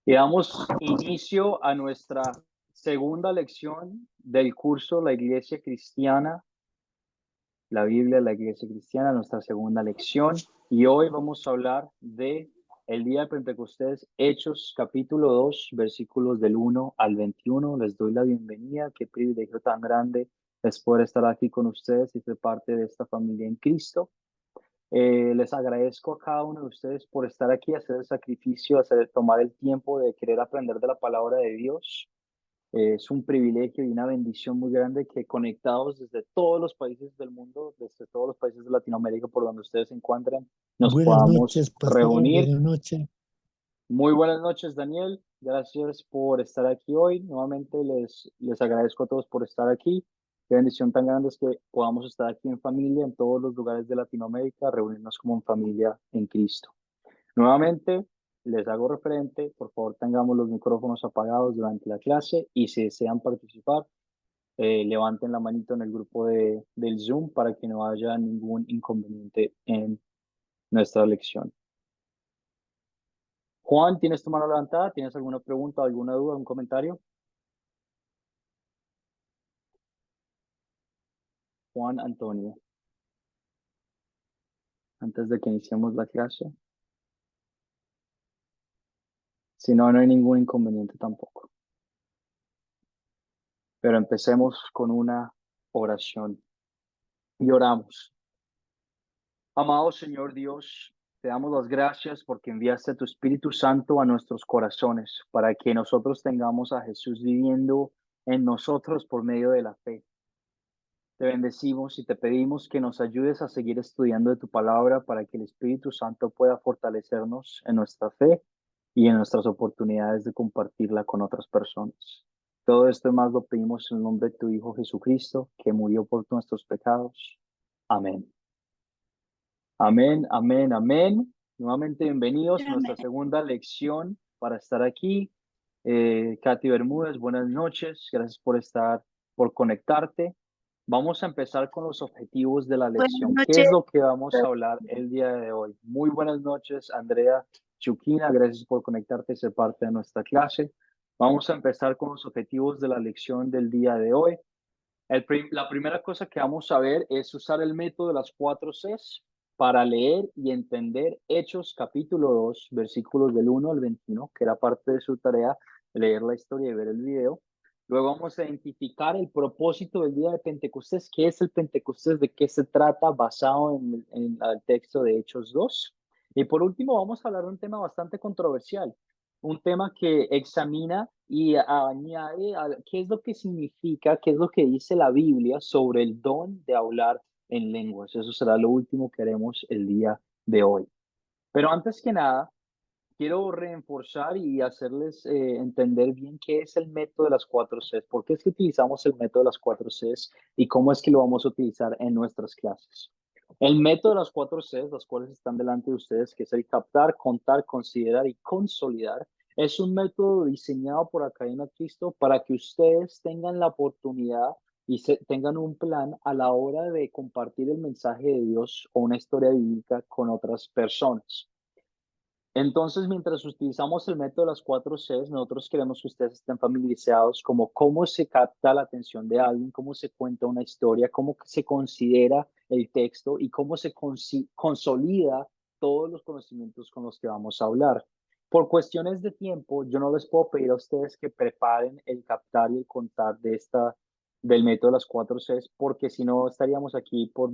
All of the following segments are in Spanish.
Y damos inicio a nuestra segunda lección del curso La Iglesia Cristiana, la Biblia, la Iglesia Cristiana, nuestra segunda lección. Y hoy vamos a hablar de el día de Pentecostés, Hechos capítulo 2, versículos del 1 al 21. Les doy la bienvenida. Qué privilegio tan grande es poder estar aquí con ustedes y ser parte de esta familia en Cristo. Les agradezco a cada uno de ustedes por estar aquí, hacer el sacrificio, tomar el tiempo de querer aprender de la palabra de Dios. Es un privilegio y una bendición muy grande que conectados desde todos los países del mundo, desde todos los países de Latinoamérica, por donde ustedes se encuentren, nos Buenas noches, podamos pastor. reunir. Buenas noches. Muy buenas noches, Daniel. Gracias por estar aquí hoy. Nuevamente les agradezco a todos por estar aquí. Qué bendición tan grande es que podamos estar aquí en familia en todos los lugares de Latinoamérica, reunirnos como en familia en Cristo. Nuevamente, les hago referente, por favor tengamos los micrófonos apagados durante la clase y si desean participar, levanten la manito en el grupo del Zoom para que no haya ningún inconveniente en nuestra lección. Juan, ¿tienes tu mano levantada? ¿Tienes alguna pregunta, alguna duda, un comentario? Juan Antonio, antes de que iniciemos la clase. Si no, no hay ningún inconveniente tampoco. Pero empecemos con una oración y oramos. Amado Señor Dios, te damos las gracias porque enviaste a tu Espíritu Santo a nuestros corazones para que nosotros tengamos a Jesús viviendo en nosotros por medio de la fe. Te bendecimos y te pedimos que nos ayudes a seguir estudiando de tu palabra para que el Espíritu Santo pueda fortalecernos en nuestra fe y en nuestras oportunidades de compartirla con otras personas. Todo esto y más lo pedimos en el nombre de tu Hijo Jesucristo, que murió por nuestros pecados. Amén. Amén, amén, amén. Nuevamente bienvenidos a nuestra segunda lección para estar aquí. Katy Bermúdez, buenas noches. Gracias por conectarte. Vamos a empezar con los objetivos de la Buenas lección. ¿Qué noches. es lo que vamos a hablar el día de hoy? Muy buenas noches, Andrea Chuquina. Gracias por conectarte y ser parte de nuestra clase. Vamos a empezar con los objetivos de la lección del día de hoy. La primera cosa que vamos a ver es usar el método de las 4 Cs para leer y entender Hechos capítulo 2, versículos del 1 al 21, que era parte de su tarea, leer la historia y ver el video. Luego vamos a identificar el propósito del día de Pentecostés, qué es el Pentecostés, de qué se trata, basado en el texto de Hechos 2. Y por último vamos a hablar de un tema bastante controversial, un tema que examina y añade qué es lo que significa, qué es lo que dice la Biblia sobre el don de hablar en lenguas. Eso será lo último que haremos el día de hoy. Pero antes que nada, quiero reforzar y hacerles entender bien qué es el método de las 4 Cs, por qué es que utilizamos el método de las 4 Cs y cómo es que lo vamos a utilizar en nuestras clases. El método de las 4 Cs, las cuales están delante de ustedes, que es el captar, contar, considerar y consolidar, es un método diseñado por Academia Cristo para que ustedes tengan la oportunidad y tengan un plan a la hora de compartir el mensaje de Dios o una historia bíblica con otras personas. Entonces, mientras utilizamos el método de las 4 Cs, nosotros queremos que ustedes estén familiarizados como cómo se capta la atención de alguien, cómo se cuenta una historia, cómo se considera el texto y cómo se consolida todos los conocimientos con los que vamos a hablar. Por cuestiones de tiempo, yo no les puedo pedir a ustedes que preparen el captar y el contar del método de las 4 Cs, porque si no estaríamos aquí por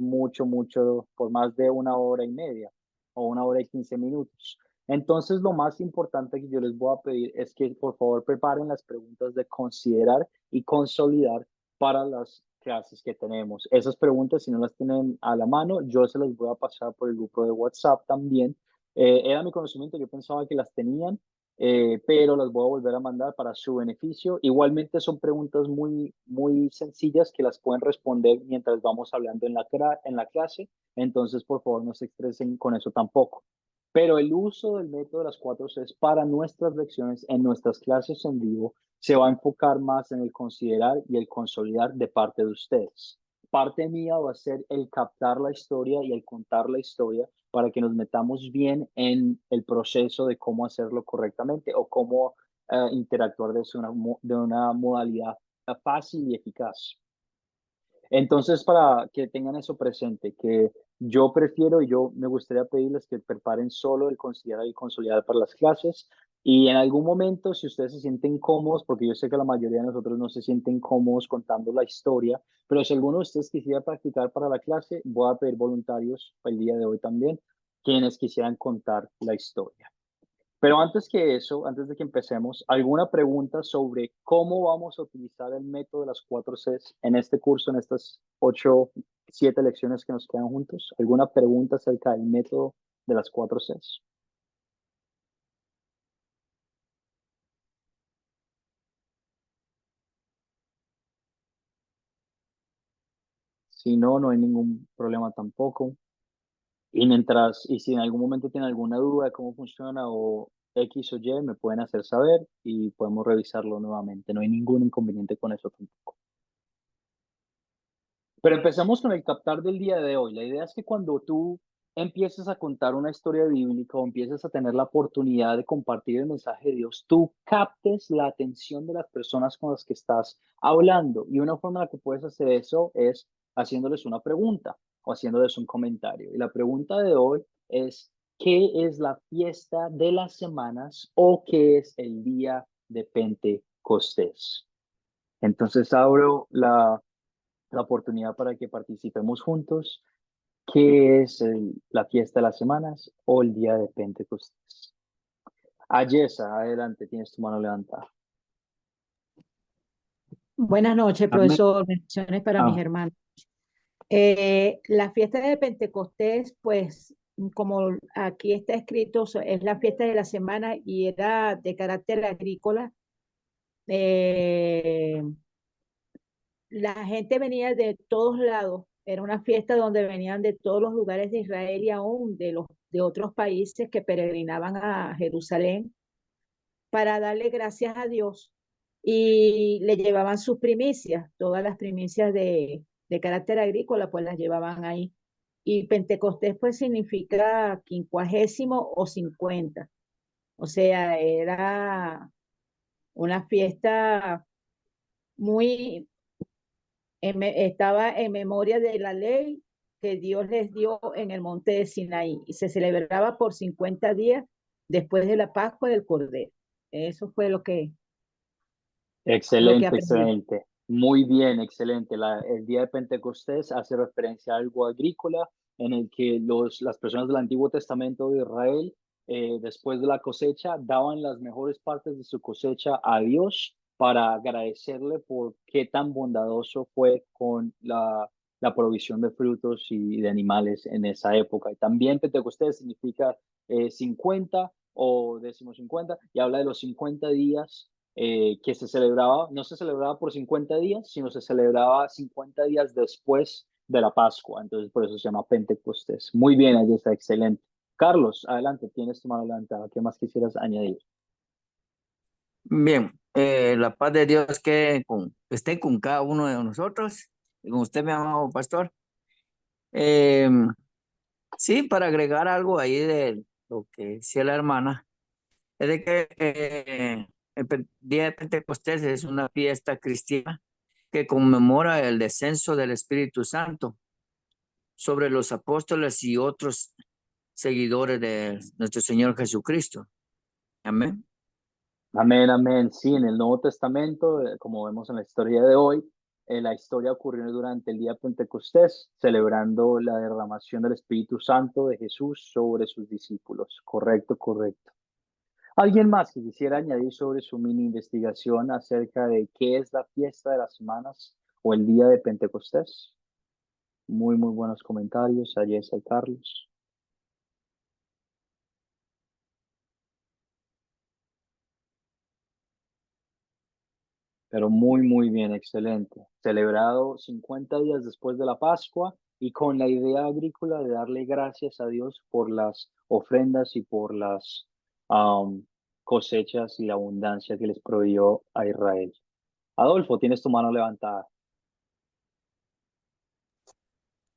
por más de 1 hora y media o 1 hora y 15 minutos. Entonces, lo más importante que yo les voy a pedir es que por favor preparen las preguntas de considerar y consolidar para las clases que tenemos. Esas preguntas, si no las tienen a la mano, yo se las voy a pasar por el grupo de WhatsApp también. Era mi conocimiento, yo pensaba que las tenían, pero las voy a volver a mandar para su beneficio. Igualmente son preguntas muy sencillas que las pueden responder mientras vamos hablando en la clase. Entonces, por favor, no se estresen con eso tampoco. Pero el uso del método de las 4 Cs para nuestras lecciones, en nuestras clases en vivo, se va a enfocar más en el considerar y el consolidar de parte de ustedes. Parte mía va a ser el captar la historia y el contar la historia para que nos metamos bien en el proceso de cómo hacerlo correctamente o cómo interactuar de una modalidad fácil y eficaz. Entonces, para que tengan eso presente, que yo prefiero y yo me gustaría pedirles que preparen solo el considerar y consolidar para las clases. Y en algún momento, si ustedes se sienten cómodos, porque yo sé que la mayoría de nosotros no se sienten cómodos contando la historia, pero si alguno de ustedes quisiera practicar para la clase, voy a pedir voluntarios el día de hoy también, quienes quisieran contar la historia. Pero antes que eso, antes de que empecemos, ¿alguna pregunta sobre cómo vamos a utilizar el método de las 4 Cs en este curso, en estas 7 lecciones que nos quedan juntos? ¿Alguna pregunta acerca del método de las 4 Cs? Si no, no hay ningún problema tampoco. Y si en algún momento tienen alguna duda de cómo funciona o X o Y, me pueden hacer saber y podemos revisarlo nuevamente. No hay ningún inconveniente con eso tampoco. Pero empezamos con el captar del día de hoy. La idea es que cuando tú empieces a contar una historia bíblica o empieces a tener la oportunidad de compartir el mensaje de Dios, tú captes la atención de las personas con las que estás hablando. Y una forma en la que puedes hacer eso es haciéndoles una pregunta o haciéndoles un comentario. Y la pregunta de hoy es, ¿qué es la fiesta de las semanas o qué es el día de Pentecostés? Entonces abro la oportunidad para que participemos juntos. ¿Qué es la fiesta de las semanas o el día de Pentecostés? Ayesa, adelante, tienes tu mano levantada. Buenas noches, Amén. profesor. Bendiciones para mis Ah, hermanos. La fiesta de Pentecostés, pues, como aquí está escrito, es la fiesta de la semana y era de carácter agrícola. Eh, la gente venía de todos lados. Era una fiesta donde venían de todos los lugares de Israel y aún de otros países que peregrinaban a Jerusalén para darle gracias a Dios y le llevaban sus primicias, todas las primicias de carácter agrícola, pues las llevaban ahí. Y Pentecostés pues significa quincuagésimo o 50. O sea, era una fiesta muy, estaba en memoria de la ley que Dios les dio en el monte de Sinaí y se celebraba por 50 días después de la Pascua del Cordero. Eso fue lo que excelente, aprendí. excelente. Muy bien, excelente. El día de Pentecostés hace referencia a algo agrícola en el que las personas del Antiguo Testamento de Israel, después de la cosecha, daban las mejores partes de su cosecha a Dios para agradecerle por qué tan bondadoso fue con la provisión de frutos y de animales en esa época. Y también Pentecostés significa 50 o 50 y habla de los 50 días que se celebraba, no se celebraba por 50 días, sino se celebraba 50 días después de la Pascua. Entonces, por eso se llama Pentecostés. Muy bien, ahí está, excelente. Carlos, adelante, tienes tu mano levantada. ¿Qué más quisieras añadir? Bien, la paz de Dios esté con cada uno de nosotros, y con usted, mi amado pastor. Eh, sí, para agregar algo ahí de lo que decía la hermana, es de que Día de Pentecostés es una fiesta cristiana que conmemora el descenso del Espíritu Santo sobre los apóstoles y otros seguidores de nuestro Señor Jesucristo. Amén. Amén, amén. Sí, en el Nuevo Testamento, como vemos en la historia de hoy, la historia ocurrió durante el día de Pentecostés, celebrando la derramación del Espíritu Santo de Jesús sobre sus discípulos. Correcto, correcto. ¿Alguien más que quisiera añadir sobre su mini investigación acerca de qué es la fiesta de las semanas o el día de Pentecostés? Muy, muy buenos comentarios, Ayesa y Carlos. Pero muy, muy bien, excelente. Celebrado 50 días después de la Pascua y con la idea agrícola de darle gracias a Dios por las ofrendas y por las am, cosechas y la abundancia que les proveyó a Israel. Adolfo, tienes tu mano levantada.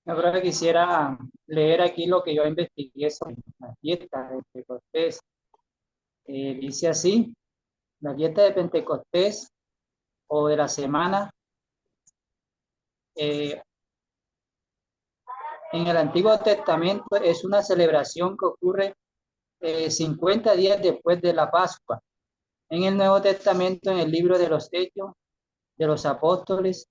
Ahora quisiera leer aquí lo que yo investigué sobre la fiesta de Pentecostés. Dice así: La fiesta de Pentecostés o de la semana, en el Antiguo Testamento es una celebración que ocurre 50 días después de la Pascua. En el Nuevo Testamento, en el libro de los Hechos de los Apóstoles,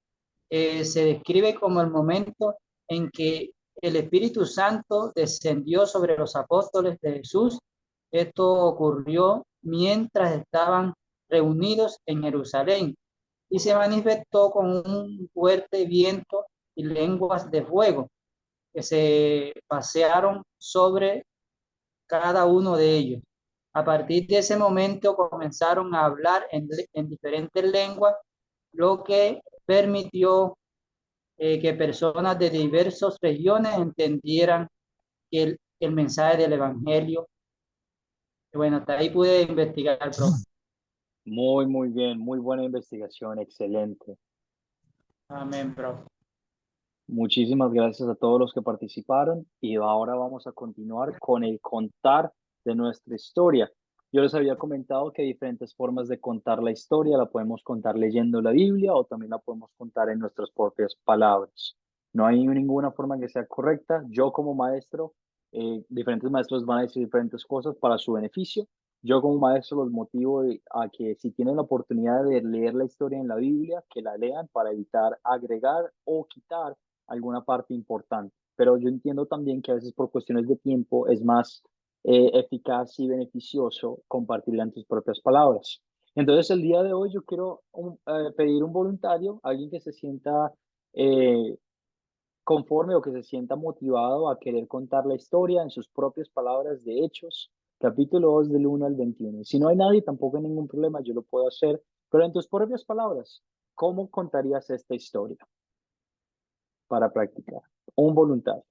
se describe como el momento en que el Espíritu Santo descendió sobre los apóstoles de Jesús. Esto ocurrió mientras estaban reunidos en Jerusalén y se manifestó con un fuerte viento y lenguas de fuego que se pasearon sobre cada uno de ellos. A partir de ese momento comenzaron a hablar en diferentes lenguas, lo que permitió que personas de diversas regiones entendieran el mensaje del Evangelio. Bueno, hasta ahí pude investigar, profe. Muy bien, muy buena investigación, excelente. Amén, profe. Muchísimas gracias a todos los que participaron y ahora vamos a continuar con el contar de nuestra historia. Yo les había comentado que hay diferentes formas de contar la historia. La podemos contar leyendo la Biblia o también la podemos contar en nuestras propias palabras. No hay ninguna forma que sea correcta. Yo como maestro, diferentes maestros van a decir diferentes cosas para su beneficio. Yo como maestro los motivo a que si tienen la oportunidad de leer la historia en la Biblia, que la lean para evitar agregar o quitar alguna parte importante. Pero yo entiendo también que a veces por cuestiones de tiempo es más eficaz y beneficioso compartirla en tus propias palabras. Entonces, el día de hoy yo quiero pedir un voluntario, alguien que se sienta eh, conforme o que se sienta motivado a querer contar la historia en sus propias palabras de Hechos, capítulo 2 del 1 al 21. Si no hay nadie, tampoco hay ningún problema, yo lo puedo hacer, pero en tus propias palabras, ¿cómo contarías esta historia para practicar? Un voluntario.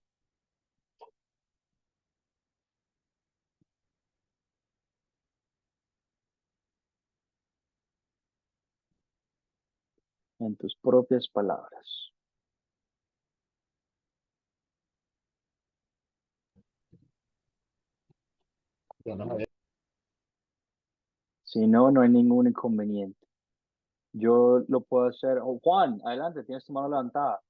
En tus propias palabras. Si no, no hay ningún inconveniente. Yo lo puedo hacer. Oh, Juan, adelante, tienes tu mano levantada.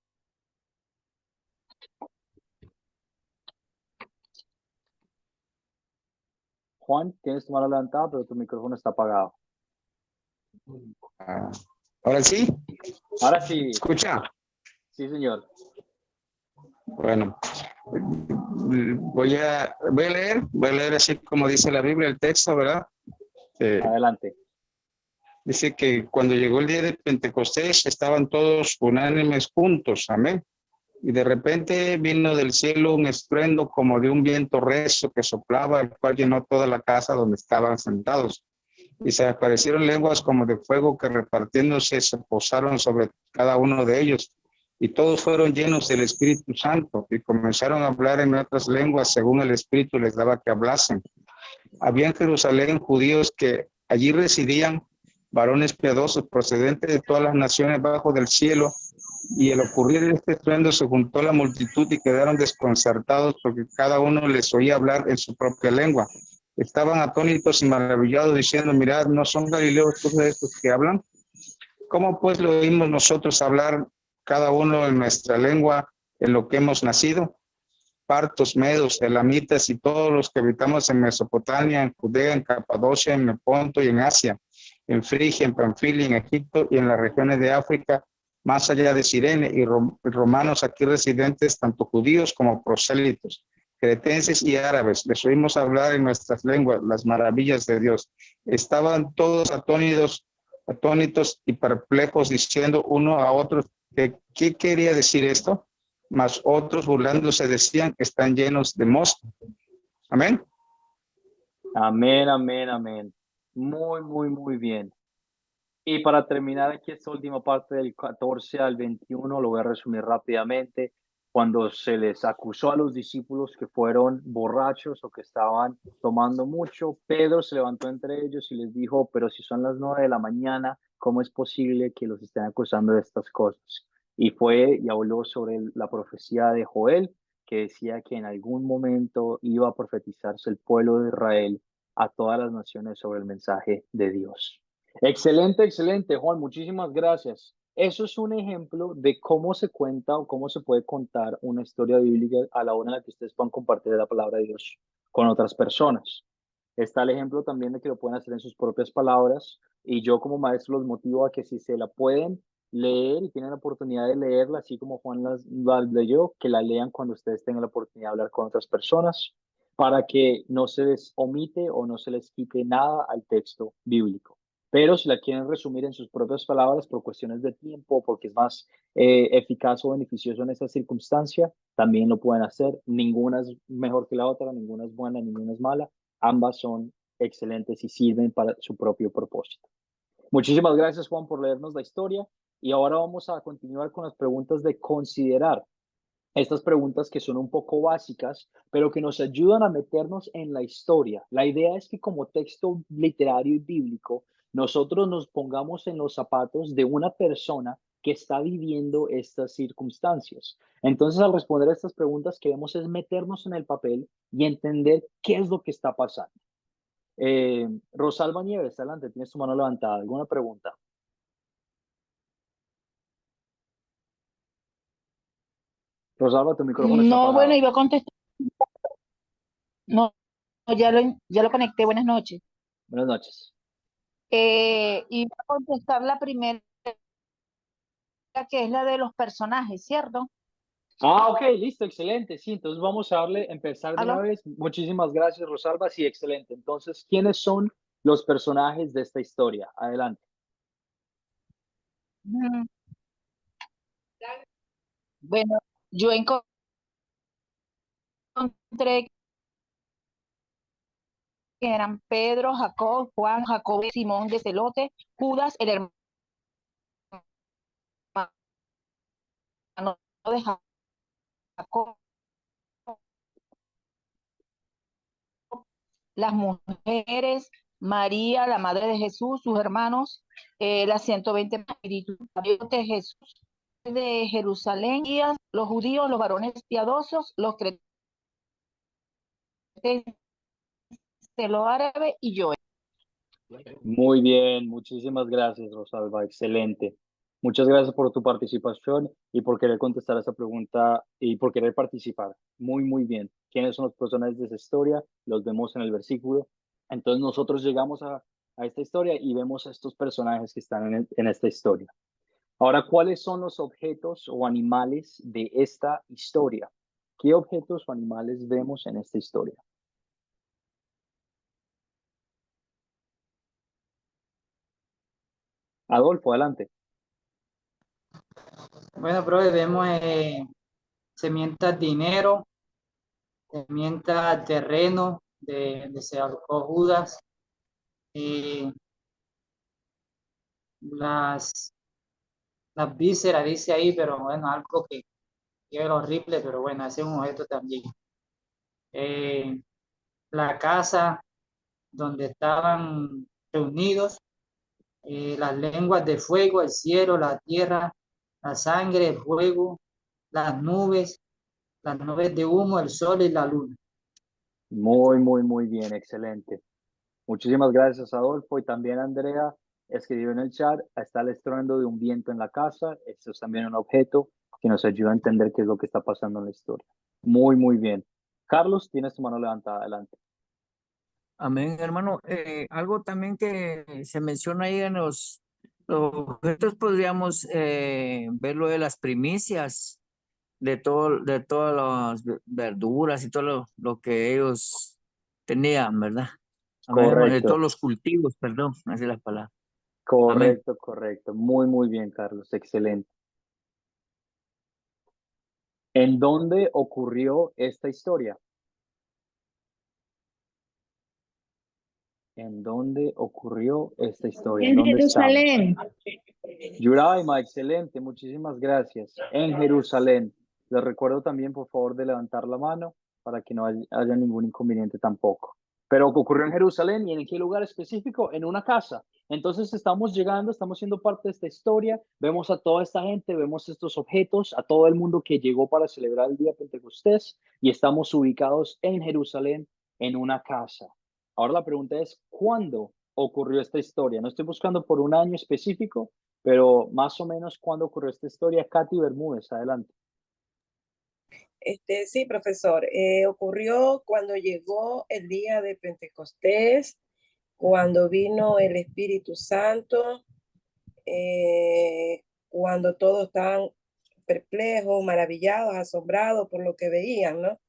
Juan, tienes tu mano levantada, pero tu micrófono está apagado. Ahora sí, Ahora sí. escucha. Sí, señor. Bueno, voy a leer así como dice la Biblia, el texto, ¿verdad? Adelante. Dice que cuando llegó el día de Pentecostés estaban todos unánimes juntos, amén. Y de repente vino del cielo un estruendo como de un viento recio que soplaba, el cual llenó toda la casa donde estaban sentados. Y se aparecieron lenguas como de fuego que repartiéndose se posaron sobre cada uno de ellos. Y todos fueron llenos del Espíritu Santo y comenzaron a hablar en otras lenguas según el Espíritu les daba que hablasen. Había en Jerusalén judíos que allí residían, varones piadosos procedentes de todas las naciones bajo del cielo, y al ocurrir este estruendo se juntó la multitud y quedaron desconcertados porque cada uno les oía hablar en su propia lengua. Estaban atónitos y maravillados diciendo, mirad, ¿no son galileos todos estos que hablan? ¿Cómo pues lo oímos nosotros hablar cada uno en nuestra lengua en lo que hemos nacido? Partos, medos, elamitas y todos los que habitamos en Mesopotamia, en Judea, en Capadocia, en Ponto y en Asia, en Frigia, en Panfilia, en Egipto y en las regiones de África, más allá de Cirene, y romanos aquí residentes, tanto judíos como prosélitos, cretenses y árabes, les oímos hablar en nuestras lenguas las maravillas de Dios. Estaban todos atónitos y perplejos, diciendo uno a otro, ¿qué quería decir esto? Mas otros burlándose decían, están llenos de mosto. Amén. Amén, amén, amén. Muy bien. Y para terminar aquí esta última parte del 14 al 21, lo voy a resumir rápidamente. Cuando se les acusó a los discípulos que fueron borrachos o que estaban tomando mucho, Pedro se levantó entre ellos y les dijo, pero si son las 9 de la mañana, ¿cómo es posible que los estén acusando de estas cosas? Y fue y habló sobre la profecía de Joel, que decía que en algún momento iba a profetizarse el pueblo de Israel a todas las naciones sobre el mensaje de Dios. Excelente, excelente, Juan, muchísimas gracias. Eso es un ejemplo de cómo se cuenta o cómo se puede contar una historia bíblica a la hora en la que ustedes puedan compartir la palabra de Dios con otras personas. Está el ejemplo también de que lo pueden hacer en sus propias palabras y yo como maestro los motivo a que si se la pueden leer y tienen la oportunidad de leerla, así como Juan la leyó, que la lean cuando ustedes tengan la oportunidad de hablar con otras personas para que no se les omite o no se les quite nada al texto bíblico. Pero si la quieren resumir en sus propias palabras por cuestiones de tiempo, porque es más eficaz o beneficioso en esta circunstancia, también lo pueden hacer. Ninguna es mejor que la otra, ninguna es buena, ninguna es mala. Ambas son excelentes y sirven para su propio propósito. Muchísimas gracias, Juan, por leernos la historia. Y ahora vamos a continuar con las preguntas de considerar. Estas preguntas que son un poco básicas, pero que nos ayudan a meternos en la historia. La idea es que como texto literario y bíblico, nosotros nos pongamos en los zapatos de una persona que está viviendo estas circunstancias. Entonces, al responder a estas preguntas, queremos es meternos en el papel y entender qué es lo que está pasando. Rosalba Nieves, adelante, tienes tu mano levantada. ¿Alguna pregunta? Rosalba, tu micrófono está No, bueno, apagado. iba a contestar. No, ya lo conecté. Buenas noches. Buenas noches. Iba a contestar la primera, que es la de los personajes, ¿cierto? Ah, ok, listo, excelente. Sí, entonces vamos a darle, empezar de una ¿Aló? vez. Muchísimas gracias, Rosalba. Sí, excelente. Entonces, ¿quiénes son los personajes de esta historia? Adelante. Mm, Bueno, yo encontré que eran Pedro, Jacob, Juan, Jacob, Simón de Celote, Judas, el hermano de Jacob, las mujeres, María, la madre de Jesús, sus hermanos, las 120 espíritus de Jesús de Jerusalén, y los judíos, los varones piadosos, los cretenses, los árabes y yo. Muy bien, muchísimas gracias, Rosalba. Excelente. Muchas gracias por tu participación y por querer contestar esa pregunta y por querer participar. Muy, muy bien. ¿Quiénes son los personajes de esa historia? Los vemos en el versículo. Entonces nosotros llegamos a esta historia y vemos a estos personajes que están en esta historia. Ahora, ¿cuáles son los objetos o animales de esta historia? ¿Qué objetos o animales vemos en esta historia? Adolfo, adelante. Bueno, profe, vemos semientas dinero, semientas terreno de se ahorcó Judas, eh, las, las vísceras, dice ahí, pero bueno, algo que es horrible, pero bueno, ese es un objeto también. Eh, la casa donde estaban reunidos, las lenguas de fuego, el cielo, la tierra, la sangre, el fuego, las nubes de humo, el sol y la luna. Muy, muy, muy bien, excelente. Muchísimas gracias, Adolfo. Y también Andrea escribió en el chat, está el estruendo de un viento en la casa. Esto es también un objeto que nos ayuda a entender qué es lo que está pasando en la historia. Muy, muy bien. Carlos, tienes tu mano levantada. Adelante. Amén, hermano. Algo también que se menciona ahí en los objetos, podríamos ver lo de las primicias de todas las verduras y todo lo que ellos tenían, ¿verdad? Amén, hermano. De todos Correcto, los cultivos, perdón, así es la palabra. Amén. correcto, correcto. Muy, muy bien, Carlos. Excelente. ¿En dónde ocurrió esta historia? ¿En dónde ocurrió esta historia? ¿En En dónde estamos? Jerusalén. Yuraima, excelente, muchísimas gracias. En Jerusalén. Les recuerdo también, por favor, de levantar la mano para que no haya ningún inconveniente tampoco. Pero ocurrió en Jerusalén y en qué lugar específico, en una casa. Entonces estamos llegando, estamos siendo parte de esta historia, vemos a toda esta gente, vemos estos objetos, a todo el mundo que llegó para celebrar el día de Pentecostés y estamos ubicados en Jerusalén en una casa. Ahora la pregunta es, ¿cuándo ocurrió esta historia? No estoy buscando por un año específico, pero más o menos cuándo ocurrió esta historia. Katy Bermúdez, adelante. Sí, profesor, ocurrió cuando llegó el día de Pentecostés, cuando vino el Espíritu Santo, cuando todos estaban perplejos, maravillados, asombrados por lo que veían, ¿no?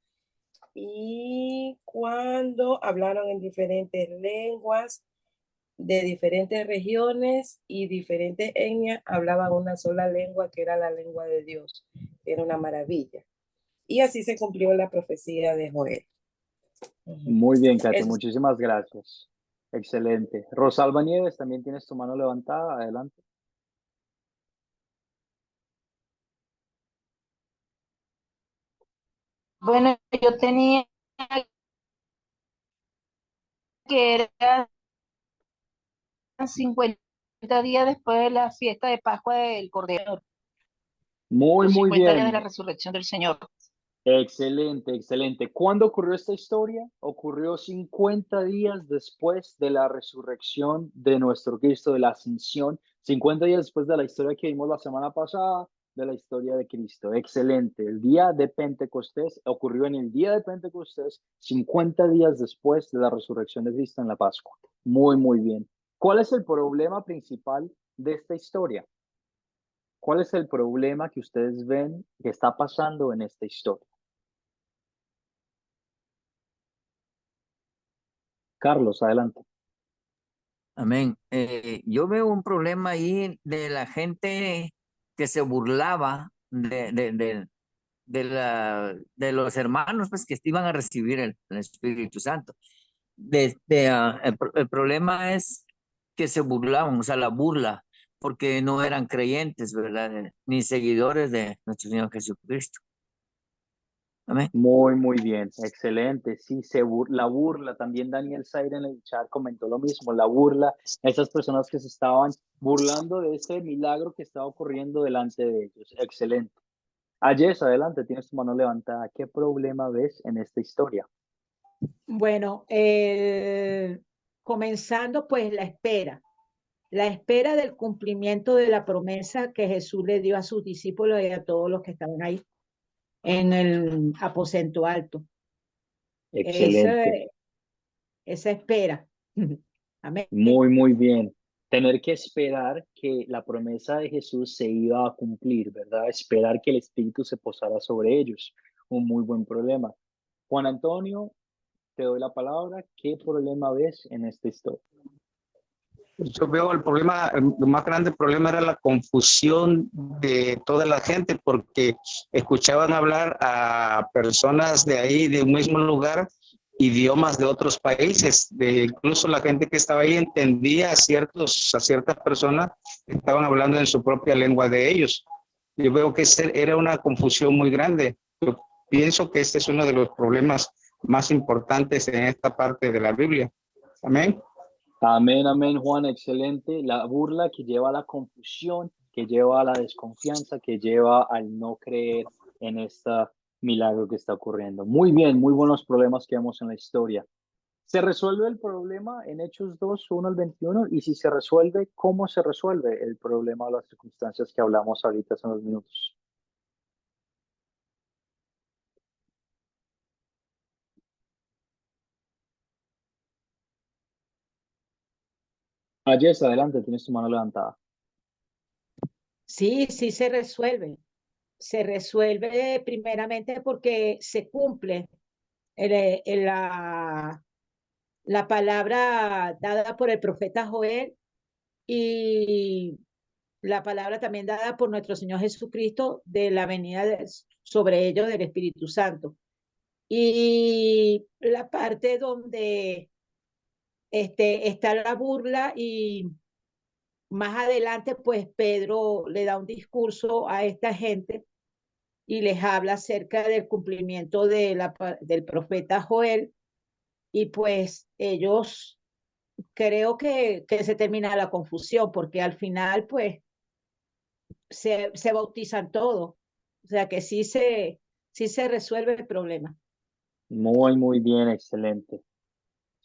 Y cuando hablaron en diferentes lenguas de diferentes regiones y diferentes etnias, hablaban una sola lengua que era la lengua de Dios. Era una maravilla. Y así se cumplió la profecía de Joel. Muy bien, Katy, Eso. muchísimas gracias. Excelente. Rosalba Nieves, también tienes tu mano levantada. Adelante. Bueno, yo tenía que era 50 días después de la fiesta de Pascua del Cordero, Muy, los muy 50 días de la bien. resurrección del Señor. Excelente, excelente. ¿Cuándo ocurrió esta historia? Ocurrió 50 días después de la resurrección de nuestro Cristo, de la ascensión. 50 días después de la historia que vimos la semana pasada, de la historia de Cristo. Excelente. El día de Pentecostés ocurrió en el día de Pentecostés, 50 días después de la resurrección de Cristo en la Pascua. Muy, muy bien. ¿Cuál es el problema principal de esta historia? ¿Cuál es el problema que ustedes ven que está pasando en esta historia? Carlos, adelante. Amén. Yo veo un problema ahí de la gente que se burlaba de los hermanos pues, que iban a recibir el Espíritu Santo. El problema es que se burlaban, o sea, la burla, porque no eran creyentes, ¿verdad? Ni seguidores de nuestro Señor Jesucristo. Amén. Muy, muy bien, excelente. Sí, la burla, también Daniel Zaire en el chat comentó lo mismo, la burla, esas personas que se estaban burlando de ese milagro que estaba ocurriendo delante de ellos. Excelente. Ayes, adelante, tienes tu mano levantada. ¿Qué problema ves en esta historia? Bueno, comenzando pues la espera del cumplimiento de la promesa que Jesús le dio a sus discípulos y a todos los que estaban ahí en el aposento alto. Esa, Excelente. esa espera. Amén. Muy, muy bien. Tener que esperar que la promesa de Jesús se iba a cumplir, ¿verdad? Esperar que el Espíritu se posara sobre ellos. Un muy buen problema. Juan Antonio, te doy la palabra. ¿Qué problema ves en esta historia? Yo veo el problema, el más grande problema era la confusión de toda la gente porque escuchaban hablar a personas de ahí, de un mismo lugar, idiomas de otros países. Incluso la gente que estaba ahí entendía a ciertas personas que estaban hablando en su propia lengua de ellos. Yo veo que era una confusión muy grande. Yo pienso que este es uno de los problemas más importantes en esta parte de la Biblia. Amén. Amén, amén, Juan, excelente. La burla que lleva a la confusión, que lleva a la desconfianza, que lleva al no creer en este milagro que está ocurriendo. Muy bien, muy buenos problemas que vemos en la historia. ¿Se resuelve el problema en Hechos 2, 1 al 21? Y si se resuelve, ¿cómo se resuelve el problema o las circunstancias que hablamos ahorita hace unos minutos? Jess, adelante, tienes tu mano levantada. Sí, sí se resuelve. Se resuelve primeramente porque se cumple la palabra dada por el profeta Joel y la palabra también dada por nuestro Señor Jesucristo de la venida sobre ellos del Espíritu Santo. Y la parte donde está la burla y más adelante, pues Pedro le da un discurso a esta gente y les habla acerca del cumplimiento del profeta Joel y pues ellos creo que se termina la confusión porque al final pues se bautizan todos, o sea que sí se resuelve el problema. Muy, muy bien, excelente.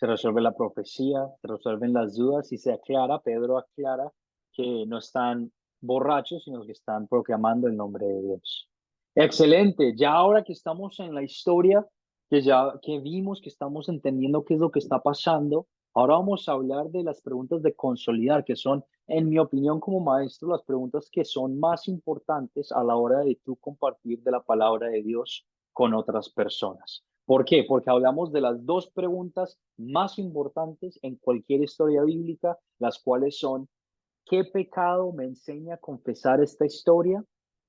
se resuelve la profecía, se resuelven las dudas y se aclara, Pedro aclara que no están borrachos, sino que están proclamando el nombre de Dios. Excelente, ya ahora que estamos en la historia, que vimos, que estamos entendiendo qué es lo que está pasando, ahora vamos a hablar de las preguntas de consolidar, que son, en mi opinión como maestro, las preguntas que son más importantes a la hora de tú compartir de la palabra de Dios con otras personas. ¿Por qué? Porque hablamos de las dos preguntas más importantes en cualquier historia bíblica, las cuales son, ¿qué pecado me enseña a confesar esta historia?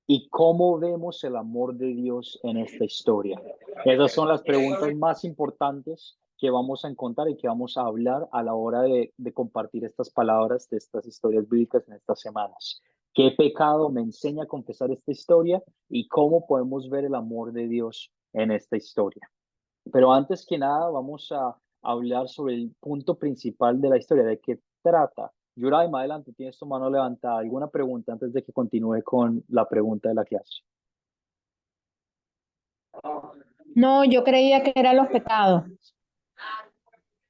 ¿Y cómo vemos el amor de Dios en esta historia? Esas son las preguntas más importantes que vamos a encontrar y que vamos a hablar a la hora de compartir estas palabras de estas historias bíblicas en estas semanas. ¿Qué pecado me enseña a confesar esta historia? ¿Y cómo podemos ver el amor de Dios en esta historia? Pero antes que nada, vamos a hablar sobre el punto principal de la historia, de qué trata. Yuraima, adelante, tienes tu mano levantada. ¿Alguna pregunta antes de que continúe con la pregunta de la clase? No, yo creía que eran los pecados.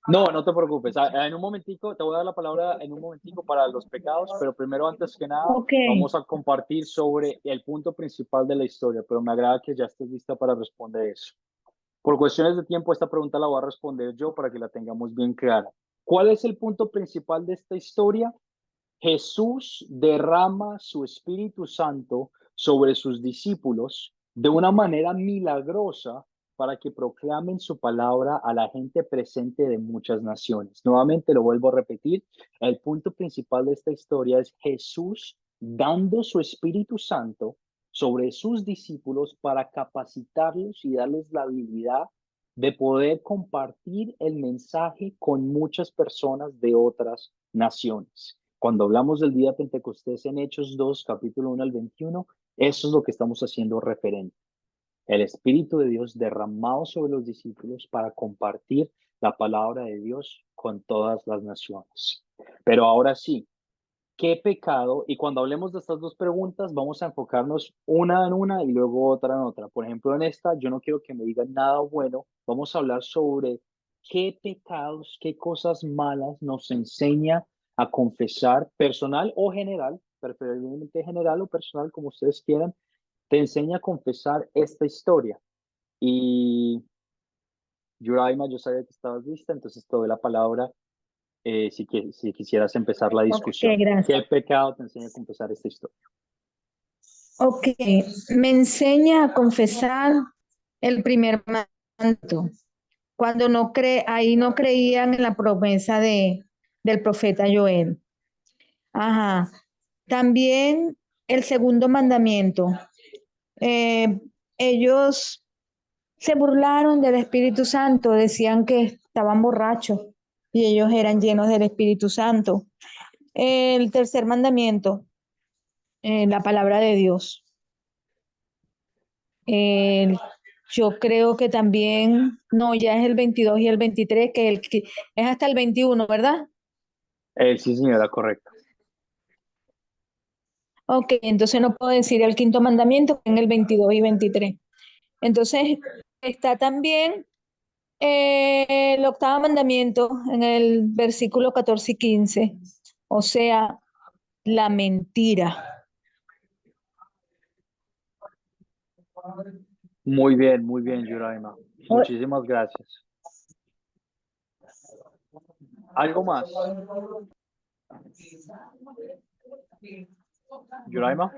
No, no te preocupes. En un momentico, te voy a dar la palabra en un momentico para los pecados, pero primero, antes que nada, Ok. vamos a compartir sobre el punto principal de la historia, pero me agrada que ya estés lista para responder eso. Por cuestiones de tiempo, esta pregunta la voy a responder yo para que la tengamos bien clara. ¿Cuál es el punto principal de esta historia? Jesús derrama su Espíritu Santo sobre sus discípulos de una manera milagrosa para que proclamen su palabra a la gente presente de muchas naciones. Nuevamente lo vuelvo a repetir, el punto principal de esta historia es Jesús dando su Espíritu Santo sobre sus discípulos para capacitarlos y darles la habilidad de poder compartir el mensaje con muchas personas de otras naciones. Cuando hablamos del día de Pentecostés en Hechos 2, capítulo 1 al 21, eso es lo que estamos haciendo referente. El Espíritu de Dios derramado sobre los discípulos para compartir la palabra de Dios con todas las naciones. Pero ahora sí, ¿qué pecado? Y cuando hablemos de estas dos preguntas, vamos a enfocarnos una en una y luego otra en otra. Por ejemplo, en esta, yo no quiero que me digan nada bueno. Vamos a hablar sobre qué pecados, qué cosas malas nos enseña a confesar, personal o general, preferiblemente general o personal, como ustedes quieran, te enseña a confesar esta historia. Y Yuraima, yo sabía que estabas lista, entonces te doy la palabra si quisieras empezar la Ok, discusión. gracias. ¿Qué pecado te enseña a confesar esta historia? Ok, me enseña a confesar el primer mandato. Cuando ahí no creían en la promesa del profeta Joel. Ajá. También el segundo mandamiento. Ellos se burlaron del Espíritu Santo, decían que estaban borrachos y ellos eran llenos del Espíritu Santo. El tercer mandamiento, la palabra de Dios. Yo creo que también, no, ya es el 22 y el 23, que es hasta el 21, ¿verdad? Sí, señora, correcto. Ok, entonces no puedo decir el quinto mandamiento en el 22 y 23. Entonces está también el octavo mandamiento en el versículo 14 y 15, o sea, la mentira. Muy bien, Yuraima. Muchísimas gracias. ¿Algo más? Yuraima.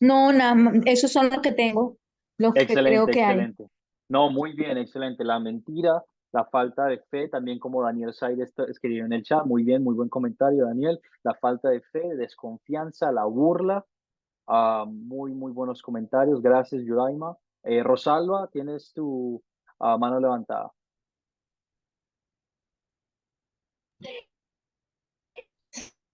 No, nada, esos son los que tengo, los que creo Excelente, que hay. excelente. No, muy bien, excelente. La mentira, la falta de fe, también como Daniel Said escribió en el chat. Muy bien, muy buen comentario, Daniel. La falta de fe, desconfianza, la burla. Muy buenos comentarios. Gracias, Yuraima. Rosalba, tienes tu mano levantada.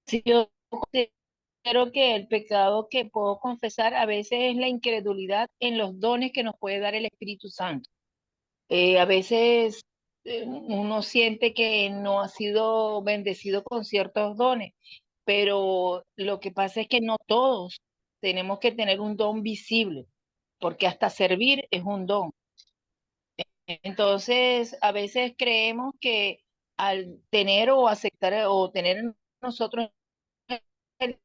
Sí, yo considero que el pecado que puedo confesar a veces es la incredulidad en los dones que nos puede dar el Espíritu Santo. A veces uno siente que no ha sido bendecido con ciertos dones, pero lo que pasa es que no todos tenemos que tener un don visible, porque hasta servir es un don. Entonces, a veces creemos que al tener o aceptar o tener en nosotros el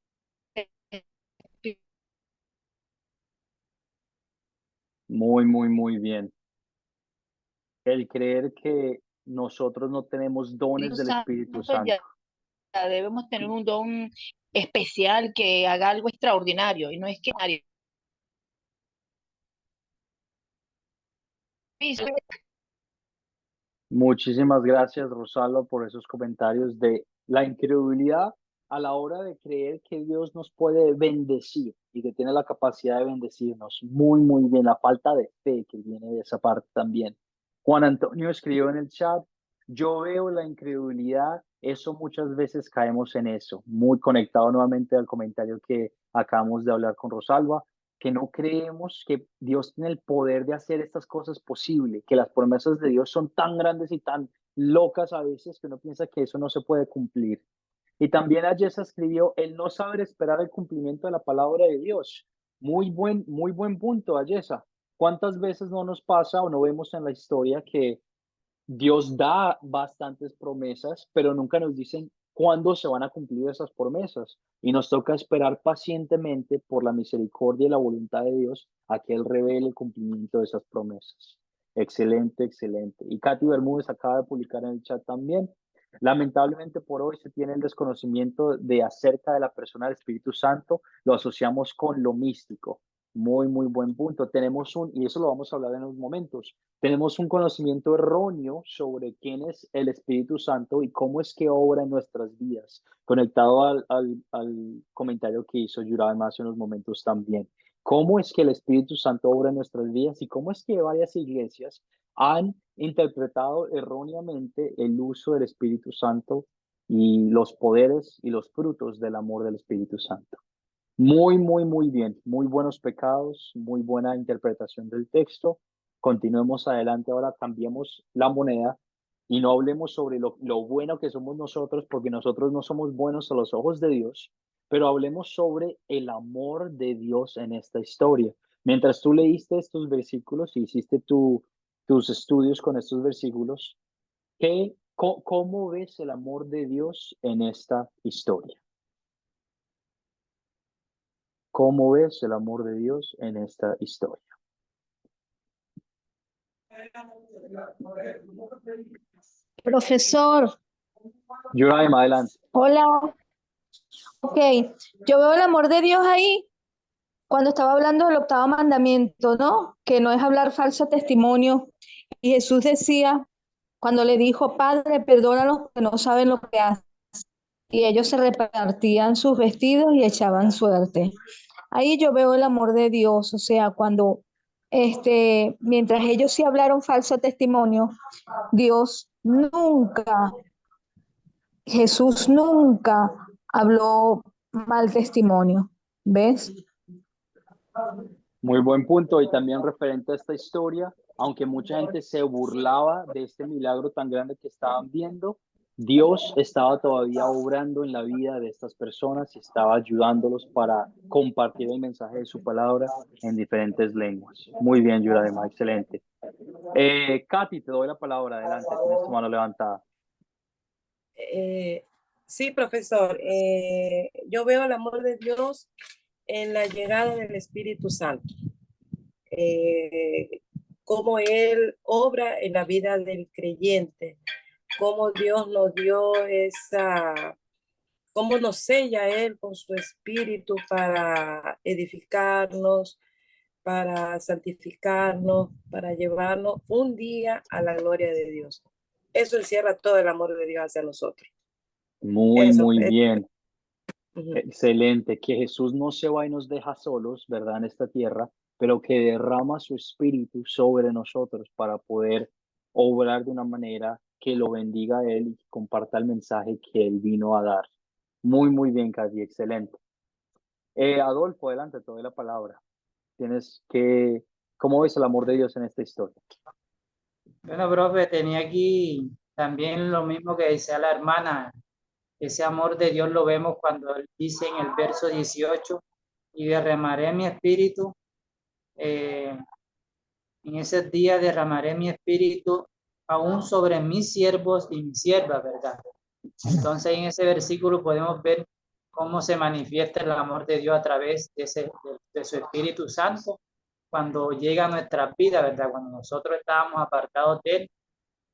Muy bien. El creer que nosotros no tenemos dones Espíritu del Espíritu Santo, Santo. ya debemos tener un don especial que haga algo extraordinario, y no es que nadie Muchísimas gracias, Rosalba, por esos comentarios de la incredulidad a la hora de creer que Dios nos puede bendecir y que tiene la capacidad de bendecirnos. Muy bien. La falta de fe que viene de esa parte también. Juan Antonio escribió en el chat, yo veo la incredulidad, eso muchas veces caemos en eso. Muy conectado nuevamente al comentario que acabamos de hablar con Rosalba, que no creemos que Dios tiene el poder de hacer estas cosas posible, que las promesas de Dios son tan grandes y tan locas a veces que uno piensa que eso no se puede cumplir. Y también Ayesa escribió el no saber esperar el cumplimiento de la palabra de Dios. Muy buen punto, Ayesa. ¿Cuántas veces no nos pasa o no vemos en la historia que Dios da bastantes promesas, pero nunca nos dicen cuándo se van a cumplir esas promesas? Y nos toca esperar pacientemente por la misericordia y la voluntad de Dios a que Él revele el cumplimiento de esas promesas. Excelente. Y Katy Bermúdez acaba de publicar en el chat también. Lamentablemente por hoy se tiene el desconocimiento de acerca de la persona del Espíritu Santo, lo asociamos con lo místico. Muy buen punto. Y eso lo vamos a hablar en unos momentos, tenemos un conocimiento erróneo sobre quién es el Espíritu Santo y cómo es que obra en nuestras vidas, conectado al comentario que hizo Yuraj hace unos momentos también. ¿Cómo es que el Espíritu Santo obra en nuestras vidas y cómo es que varias iglesias han interpretado erróneamente el uso del Espíritu Santo y los poderes y los frutos del amor del Espíritu Santo? Muy bien. Muy buenos pecados, muy buena interpretación del texto. Continuemos adelante ahora, cambiemos la moneda y no hablemos sobre lo bueno que somos nosotros, porque nosotros no somos buenos a los ojos de Dios, pero hablemos sobre el amor de Dios en esta historia. Mientras tú leíste estos versículos y hiciste tus estudios con estos versículos, ¿cómo ves el amor de Dios en esta historia? ¿Cómo ves el amor de Dios en esta historia? Profesor, Yuraima, adelante. hola. Ok, yo veo el amor de Dios ahí cuando estaba hablando del octavo mandamiento, ¿no? Que no es hablar falso testimonio. Y Jesús decía, cuando le dijo, Padre, perdónalos que no saben lo que hacen. Y ellos se repartían sus vestidos y echaban suerte. Ahí yo veo el amor de Dios, o sea, cuando mientras ellos sí hablaron falso testimonio, Dios nunca, Jesús nunca habló mal testimonio, ¿ves? Muy buen punto. Y también referente a esta historia, aunque mucha gente se burlaba de este milagro tan grande que estaban viendo, Dios estaba todavía obrando en la vida de estas personas y estaba ayudándolos para compartir el mensaje de su palabra en diferentes lenguas. Muy bien, Yuraima, excelente. Katy, te doy la palabra. Adelante, tienes tu mano levantada. Sí, profesor. Yo veo el amor de Dios en la llegada del Espíritu Santo. Cómo Él obra en la vida del creyente, cómo Dios nos dio cómo nos sella Él con su Espíritu para edificarnos, para santificarnos, para llevarnos un día a la gloria de Dios. Eso encierra todo el amor de Dios hacia nosotros. Muy bien. Uh-huh. Excelente, que Jesús no se va y nos deja solos, ¿verdad? En esta tierra, pero que derrama su espíritu sobre nosotros para poder obrar de una manera que lo bendiga a Él y que comparta el mensaje que Él vino a dar. Muy bien, Katy, excelente. Adolfo, adelante, te doy la palabra. ¿Cómo ves el amor de Dios en esta historia? Bueno, profe, tenía aquí también lo mismo que decía la hermana. Ese amor de Dios lo vemos cuando él dice en el verso 18, y derramaré mi espíritu En ese día derramaré mi espíritu aún sobre mis siervos y mis siervas, ¿verdad? Entonces en ese versículo podemos ver cómo se manifiesta el amor de Dios a través de su Espíritu Santo cuando llega a nuestras vidas, ¿verdad? Cuando nosotros estábamos apartados de Él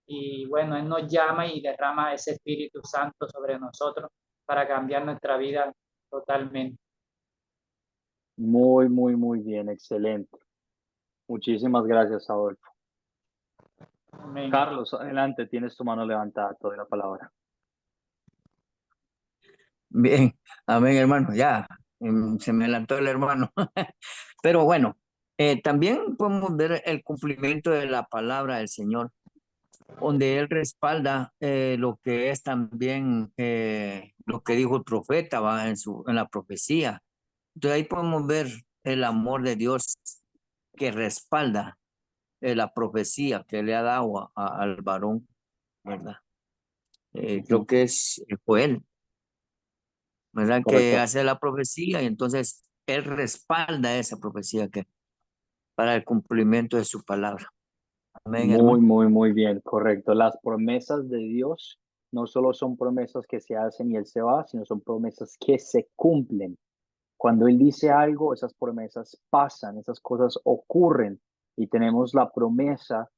y bueno, Él nos llama y derrama ese Espíritu Santo sobre nosotros para cambiar nuestra vida totalmente. Muy, muy, muy bien, excelente. Muchísimas gracias, Adolfo. Amén. Carlos, adelante, tienes tu mano levantada, toda la palabra. Bien, amén, hermano. Ya, se me adelantó el hermano. Pero bueno, también podemos ver el cumplimiento de la palabra del Señor, donde Él respalda lo que es también lo que dijo el profeta, ¿va? En la profecía. Entonces ahí podemos ver el amor de Dios que respalda la profecía que le ha dado al varón, ¿verdad? Creo que fue él, ¿verdad? Que Correcto. hace la profecía y entonces él respalda esa profecía que para el cumplimiento de su palabra. Amén, Muy, hermano. muy, muy bien, correcto. Las promesas de Dios no solo son promesas que se hacen y Él se va, sino son promesas que se cumplen. Cuando Él dice algo, esas promesas pasan, esas cosas ocurren y tenemos la promesa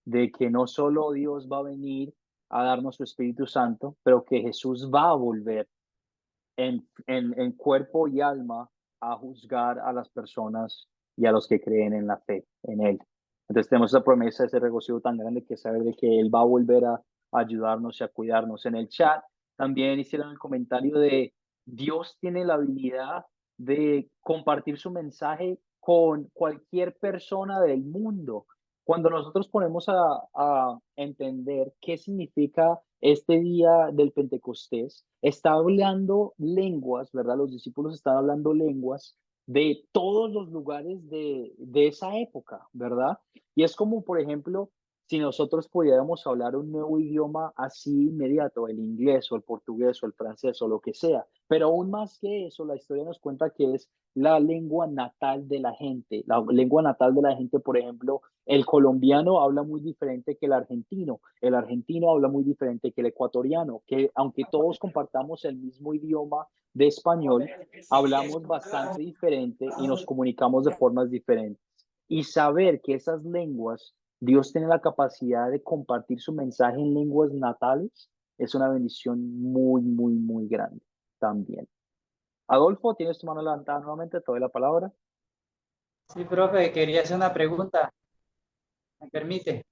de que no solo Dios va a venir a darnos su Espíritu Santo, pero que Jesús va a volver en cuerpo y alma a juzgar a las personas y a los que creen en la fe, en Él. Entonces tenemos esa promesa, ese regocijo tan grande que saber de que Él va a volver a ayudarnos y a cuidarnos. En el chat también hicieron el comentario de Dios tiene la habilidad de compartir su mensaje con cualquier persona del mundo. Cuando nosotros ponemos a entender qué significa este día del Pentecostés, está hablando lenguas, ¿verdad? Los discípulos están hablando lenguas de todos los lugares de esa época, ¿verdad? Y es como, por ejemplo, si nosotros pudiéramos hablar un nuevo idioma así inmediato, el inglés o el portugués o el francés o lo que sea, pero aún más que eso, la historia nos cuenta que es la lengua natal de la gente. La lengua natal de la gente, por ejemplo, el colombiano habla muy diferente que el argentino habla muy diferente que el ecuatoriano, que aunque todos compartamos el mismo idioma de español, hablamos bastante diferente y nos comunicamos de formas diferentes. Y saber que esas lenguas, Dios tiene la capacidad de compartir su mensaje en lenguas natales, es una bendición muy, muy, muy grande también. Adolfo, tienes tu mano levantada nuevamente, te doy la palabra. Sí, profe, quería hacer una pregunta. ¿Me permite?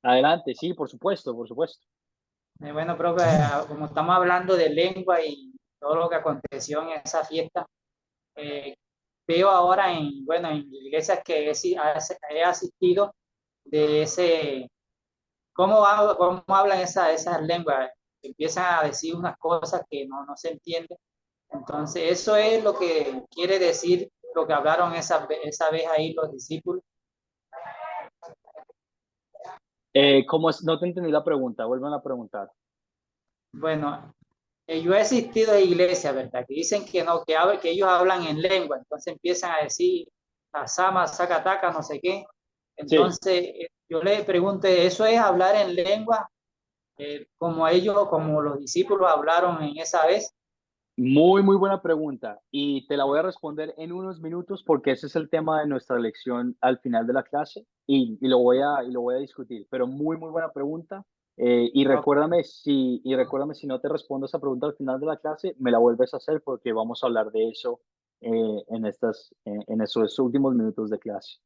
Adelante, sí, por supuesto, por supuesto. Bueno, profe, como estamos hablando de lengua y todo lo que aconteció en esa fiesta, veo ahora bueno, en iglesias que he asistido de ese, cómo hablan esas lenguas, empiezan a decir unas cosas que no se entienden. Entonces, eso es lo que quiere decir lo que hablaron esa vez ahí los discípulos. ¿Cómo es? No te entendí la pregunta, vuelvan a preguntar. Bueno, yo he asistido a iglesias, ¿verdad? Que dicen que no, que ellos hablan en lengua, entonces empiezan a decir asama, sacataca, no sé qué. Entonces, yo le pregunté, ¿eso es hablar en lengua como ellos, como los discípulos hablaron en esa vez? Muy, muy buena pregunta y te la voy a responder en unos minutos porque ese es el tema de nuestra lección al final de la clase y lo voy a discutir, pero muy, muy buena pregunta y recuérdame si no te respondo esa pregunta al final de la clase, me la vuelves a hacer porque vamos a hablar de eso en esos últimos minutos de clase.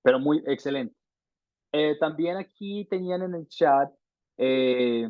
Pero muy excelente. También aquí tenían en el chat eh,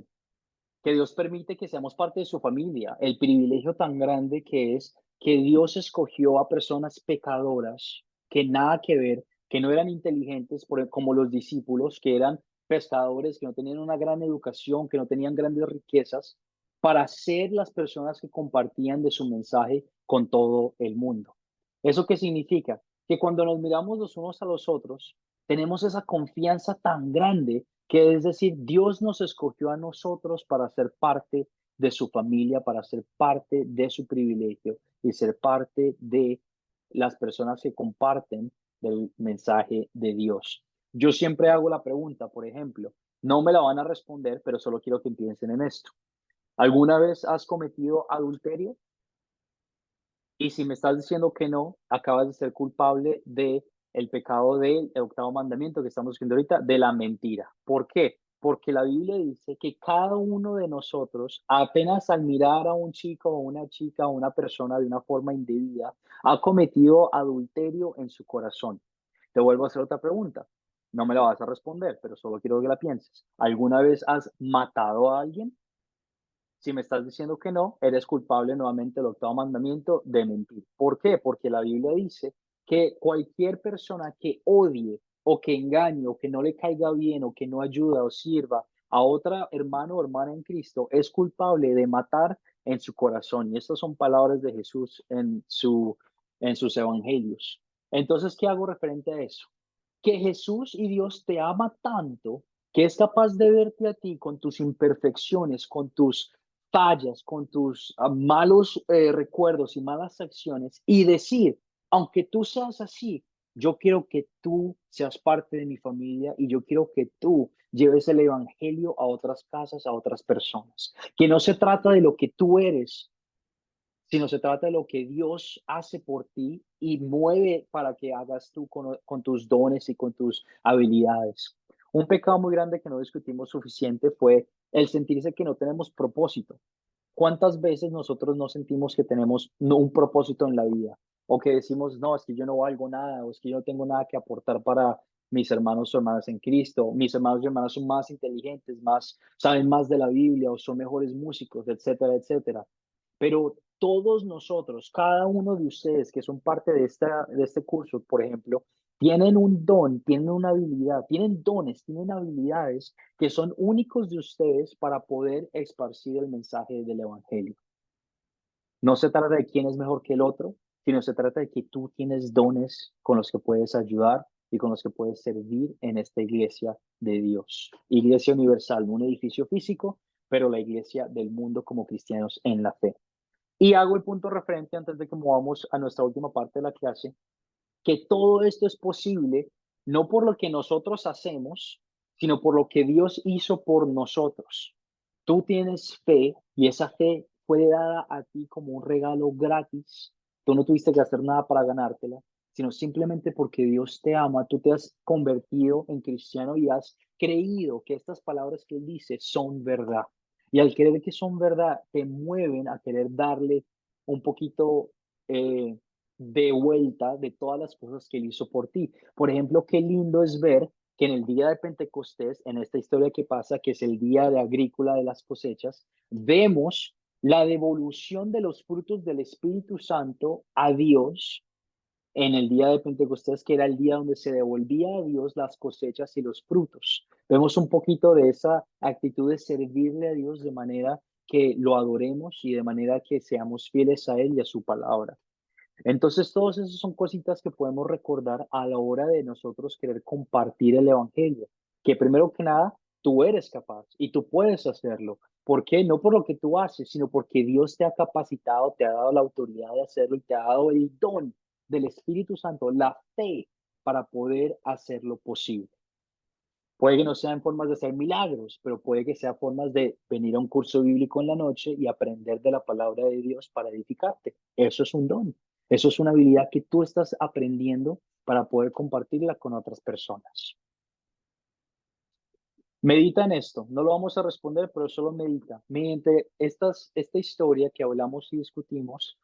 que Dios permite que seamos parte de su familia, el privilegio tan grande que es que Dios escogió a personas pecadoras que nada que ver, que no eran inteligentes como los discípulos, que eran pescadores, que no tenían una gran educación, que no tenían grandes riquezas, para ser las personas que compartían de su mensaje con todo el mundo. ¿Eso qué significa? Que cuando nos miramos los unos a los otros, tenemos esa confianza tan grande que es decir, Dios nos escogió a nosotros para ser parte de su familia, para ser parte de su privilegio y ser parte de las personas que comparten del mensaje de Dios. Yo siempre hago la pregunta, por ejemplo, no me la van a responder, pero solo quiero que piensen en esto. ¿Alguna vez has cometido adulterio? Y si me estás diciendo que no, acabas de ser culpable de el pecado del octavo mandamiento que estamos viendo ahorita, de la mentira. ¿Por qué? Porque la Biblia dice que cada uno de nosotros, apenas al mirar a un chico o una chica o una persona de una forma indebida, ha cometido adulterio en su corazón. Te vuelvo a hacer otra pregunta. No me la vas a responder, pero solo quiero que la pienses. ¿Alguna vez has matado a alguien? Si me estás diciendo que no, eres culpable nuevamente del octavo mandamiento de mentir. ¿Por qué? Porque la Biblia dice que cualquier persona que odie o que engañe o que no le caiga bien o que no ayuda o sirva a otra hermano o hermana en Cristo es culpable de matar en su corazón. Y estas son palabras de Jesús en sus evangelios. Entonces, ¿qué hago referente a eso? Que Jesús y Dios te ama tanto que es capaz de verte a ti con tus imperfecciones, con tus fallas, con tus malos recuerdos y malas acciones y decir, aunque tú seas así, yo quiero que tú seas parte de mi familia y yo quiero que tú lleves el evangelio a otras casas, a otras personas. Que no se trata de lo que tú eres, sino se trata de lo que Dios hace por ti y mueve para que hagas tú con tus dones y con tus habilidades. Un pecado muy grande que no discutimos suficiente fue el sentirse que no tenemos propósito. ¿Cuántas veces nosotros no sentimos que tenemos un propósito en la vida? O que decimos, no, es que yo no valgo nada, o es que yo no tengo nada que aportar para mis hermanos o hermanas en Cristo, mis hermanos y hermanas son más inteligentes, saben más de la Biblia o son mejores músicos, etcétera, etcétera. Pero todos nosotros, cada uno de ustedes que son parte de este curso, por ejemplo, tienen un don, tienen una habilidad, tienen dones, tienen habilidades que son únicos de ustedes para poder esparcir el mensaje del Evangelio. No se trata de quién es mejor que el otro, sino se trata de que tú tienes dones con los que puedes ayudar y con los que puedes servir en esta iglesia de Dios. Iglesia universal, no un edificio físico, pero la iglesia del mundo como cristianos en la fe. Y hago el punto referente antes de que movamos a nuestra última parte de la clase, que todo esto es posible no por lo que nosotros hacemos, sino por lo que Dios hizo por nosotros. Tú tienes fe y esa fe fue dada a ti como un regalo gratis. Tú no tuviste que hacer nada para ganártela, sino simplemente porque Dios te ama, tú te has convertido en cristiano y has creído que estas palabras que Él dice son verdad. Y al creer que son verdad, te mueven a querer darle un poquito de vuelta de todas las cosas que Él hizo por ti. Por ejemplo, qué lindo es ver que en el día de Pentecostés, en esta historia que pasa, que es el día de agrícola de las cosechas, vemos la devolución de los frutos del Espíritu Santo a Dios en el día de Pentecostés, que era el día donde se devolvía a Dios las cosechas y los frutos. Vemos un poquito de esa actitud de servirle a Dios de manera que lo adoremos y de manera que seamos fieles a Él y a su palabra. Entonces, todas esas son cositas que podemos recordar a la hora de nosotros querer compartir el Evangelio, que primero que nada, tú eres capaz y tú puedes hacerlo. ¿Por qué? No por lo que tú haces, sino porque Dios te ha capacitado, te ha dado la autoridad de hacerlo y te ha dado el don del Espíritu Santo, la fe para poder hacerlo posible. Puede que no sean formas de hacer milagros, pero puede que sean formas de venir a un curso bíblico en la noche y aprender de la palabra de Dios para edificarte. Eso es un don. Eso es una habilidad que tú estás aprendiendo para poder compartirla con otras personas. Medita en esto. No lo vamos a responder, pero solo medita. Mediante esta historia que hablamos y discutimos,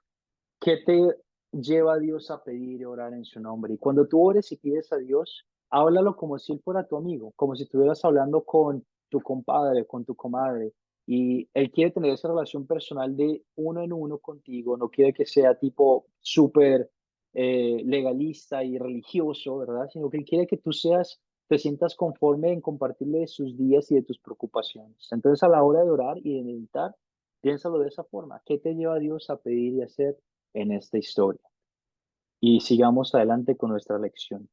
¿qué te lleva a Dios a pedir y orar en su nombre? Y cuando tú ores y pides a Dios, háblalo como si Él fuera tu amigo, como si estuvieras hablando con tu compadre, con tu comadre. Y Él quiere tener esa relación personal de uno en uno contigo, no quiere que sea tipo súper legalista y religioso, ¿verdad? Sino que Él quiere que tú te sientas conforme en compartirle de sus días y de tus preocupaciones. Entonces, a la hora de orar y de meditar, piénsalo de esa forma. ¿Qué te lleva a Dios a pedir y hacer en esta historia? Y sigamos adelante con nuestra lección.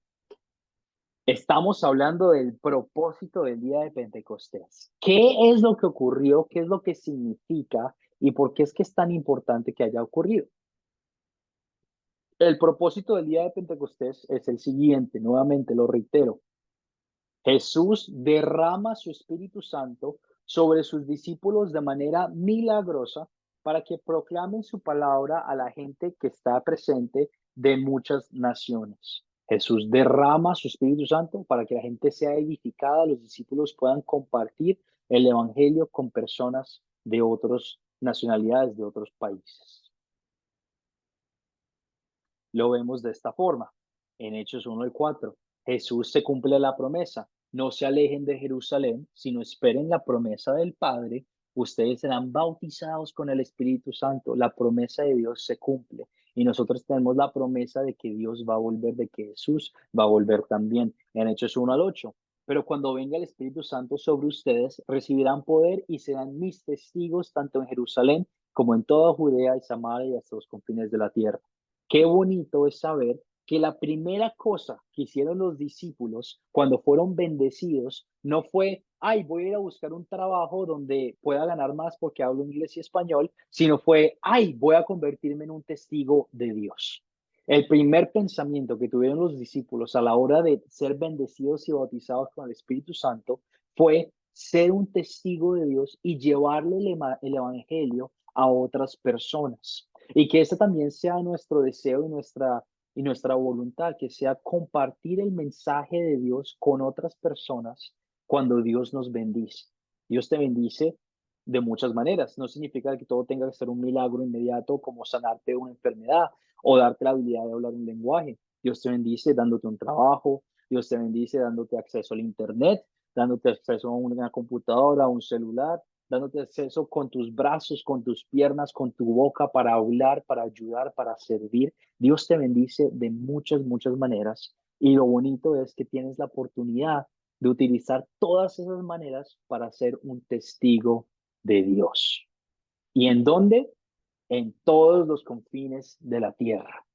Estamos hablando del propósito del día de Pentecostés. ¿Qué es lo que ocurrió? ¿Qué es lo que significa? ¿Y por qué es que es tan importante que haya ocurrido? El propósito del día de Pentecostés es el siguiente, nuevamente lo reitero. Jesús derrama su Espíritu Santo sobre sus discípulos de manera milagrosa para que proclamen su palabra a la gente que está presente de muchas naciones. Jesús derrama su Espíritu Santo para que la gente sea edificada, los discípulos puedan compartir el Evangelio con personas de otras nacionalidades, de otros países. Lo vemos de esta forma. En Hechos 1:4, Jesús se cumple la promesa. No se alejen de Jerusalén, sino esperen la promesa del Padre. Ustedes serán bautizados con el Espíritu Santo. La promesa de Dios se cumple. Y nosotros tenemos la promesa de que Dios va a volver, de que Jesús va a volver también. En Hechos 1:8. Pero cuando venga el Espíritu Santo sobre ustedes, recibirán poder y serán mis testigos tanto en Jerusalén como en toda Judea y Samaria y hasta los confines de la tierra. Qué bonito es saber que la primera cosa que hicieron los discípulos cuando fueron bendecidos no fue, ay, voy a ir a buscar un trabajo donde pueda ganar más porque hablo inglés y español, sino fue, ay, voy a convertirme en un testigo de Dios. El primer pensamiento que tuvieron los discípulos a la hora de ser bendecidos y bautizados con el Espíritu Santo fue ser un testigo de Dios y llevarle el evangelio a otras personas. Y que ese también sea nuestro deseo y nuestra voluntad, que sea compartir el mensaje de Dios con otras personas cuando Dios nos bendice. Dios te bendice de muchas maneras. No significa que todo tenga que ser un milagro inmediato como sanarte de una enfermedad o darte la habilidad de hablar un lenguaje. Dios te bendice dándote un trabajo, Dios te bendice dándote acceso al internet, dándote acceso a una computadora, a un celular, dándote acceso con tus brazos, con tus piernas, con tu boca para hablar, para ayudar, para servir. Dios te bendice de muchas, muchas maneras. Y lo bonito es que tienes la oportunidad de utilizar todas esas maneras para ser un testigo de Dios. ¿Y en dónde? En todos los confines de la tierra.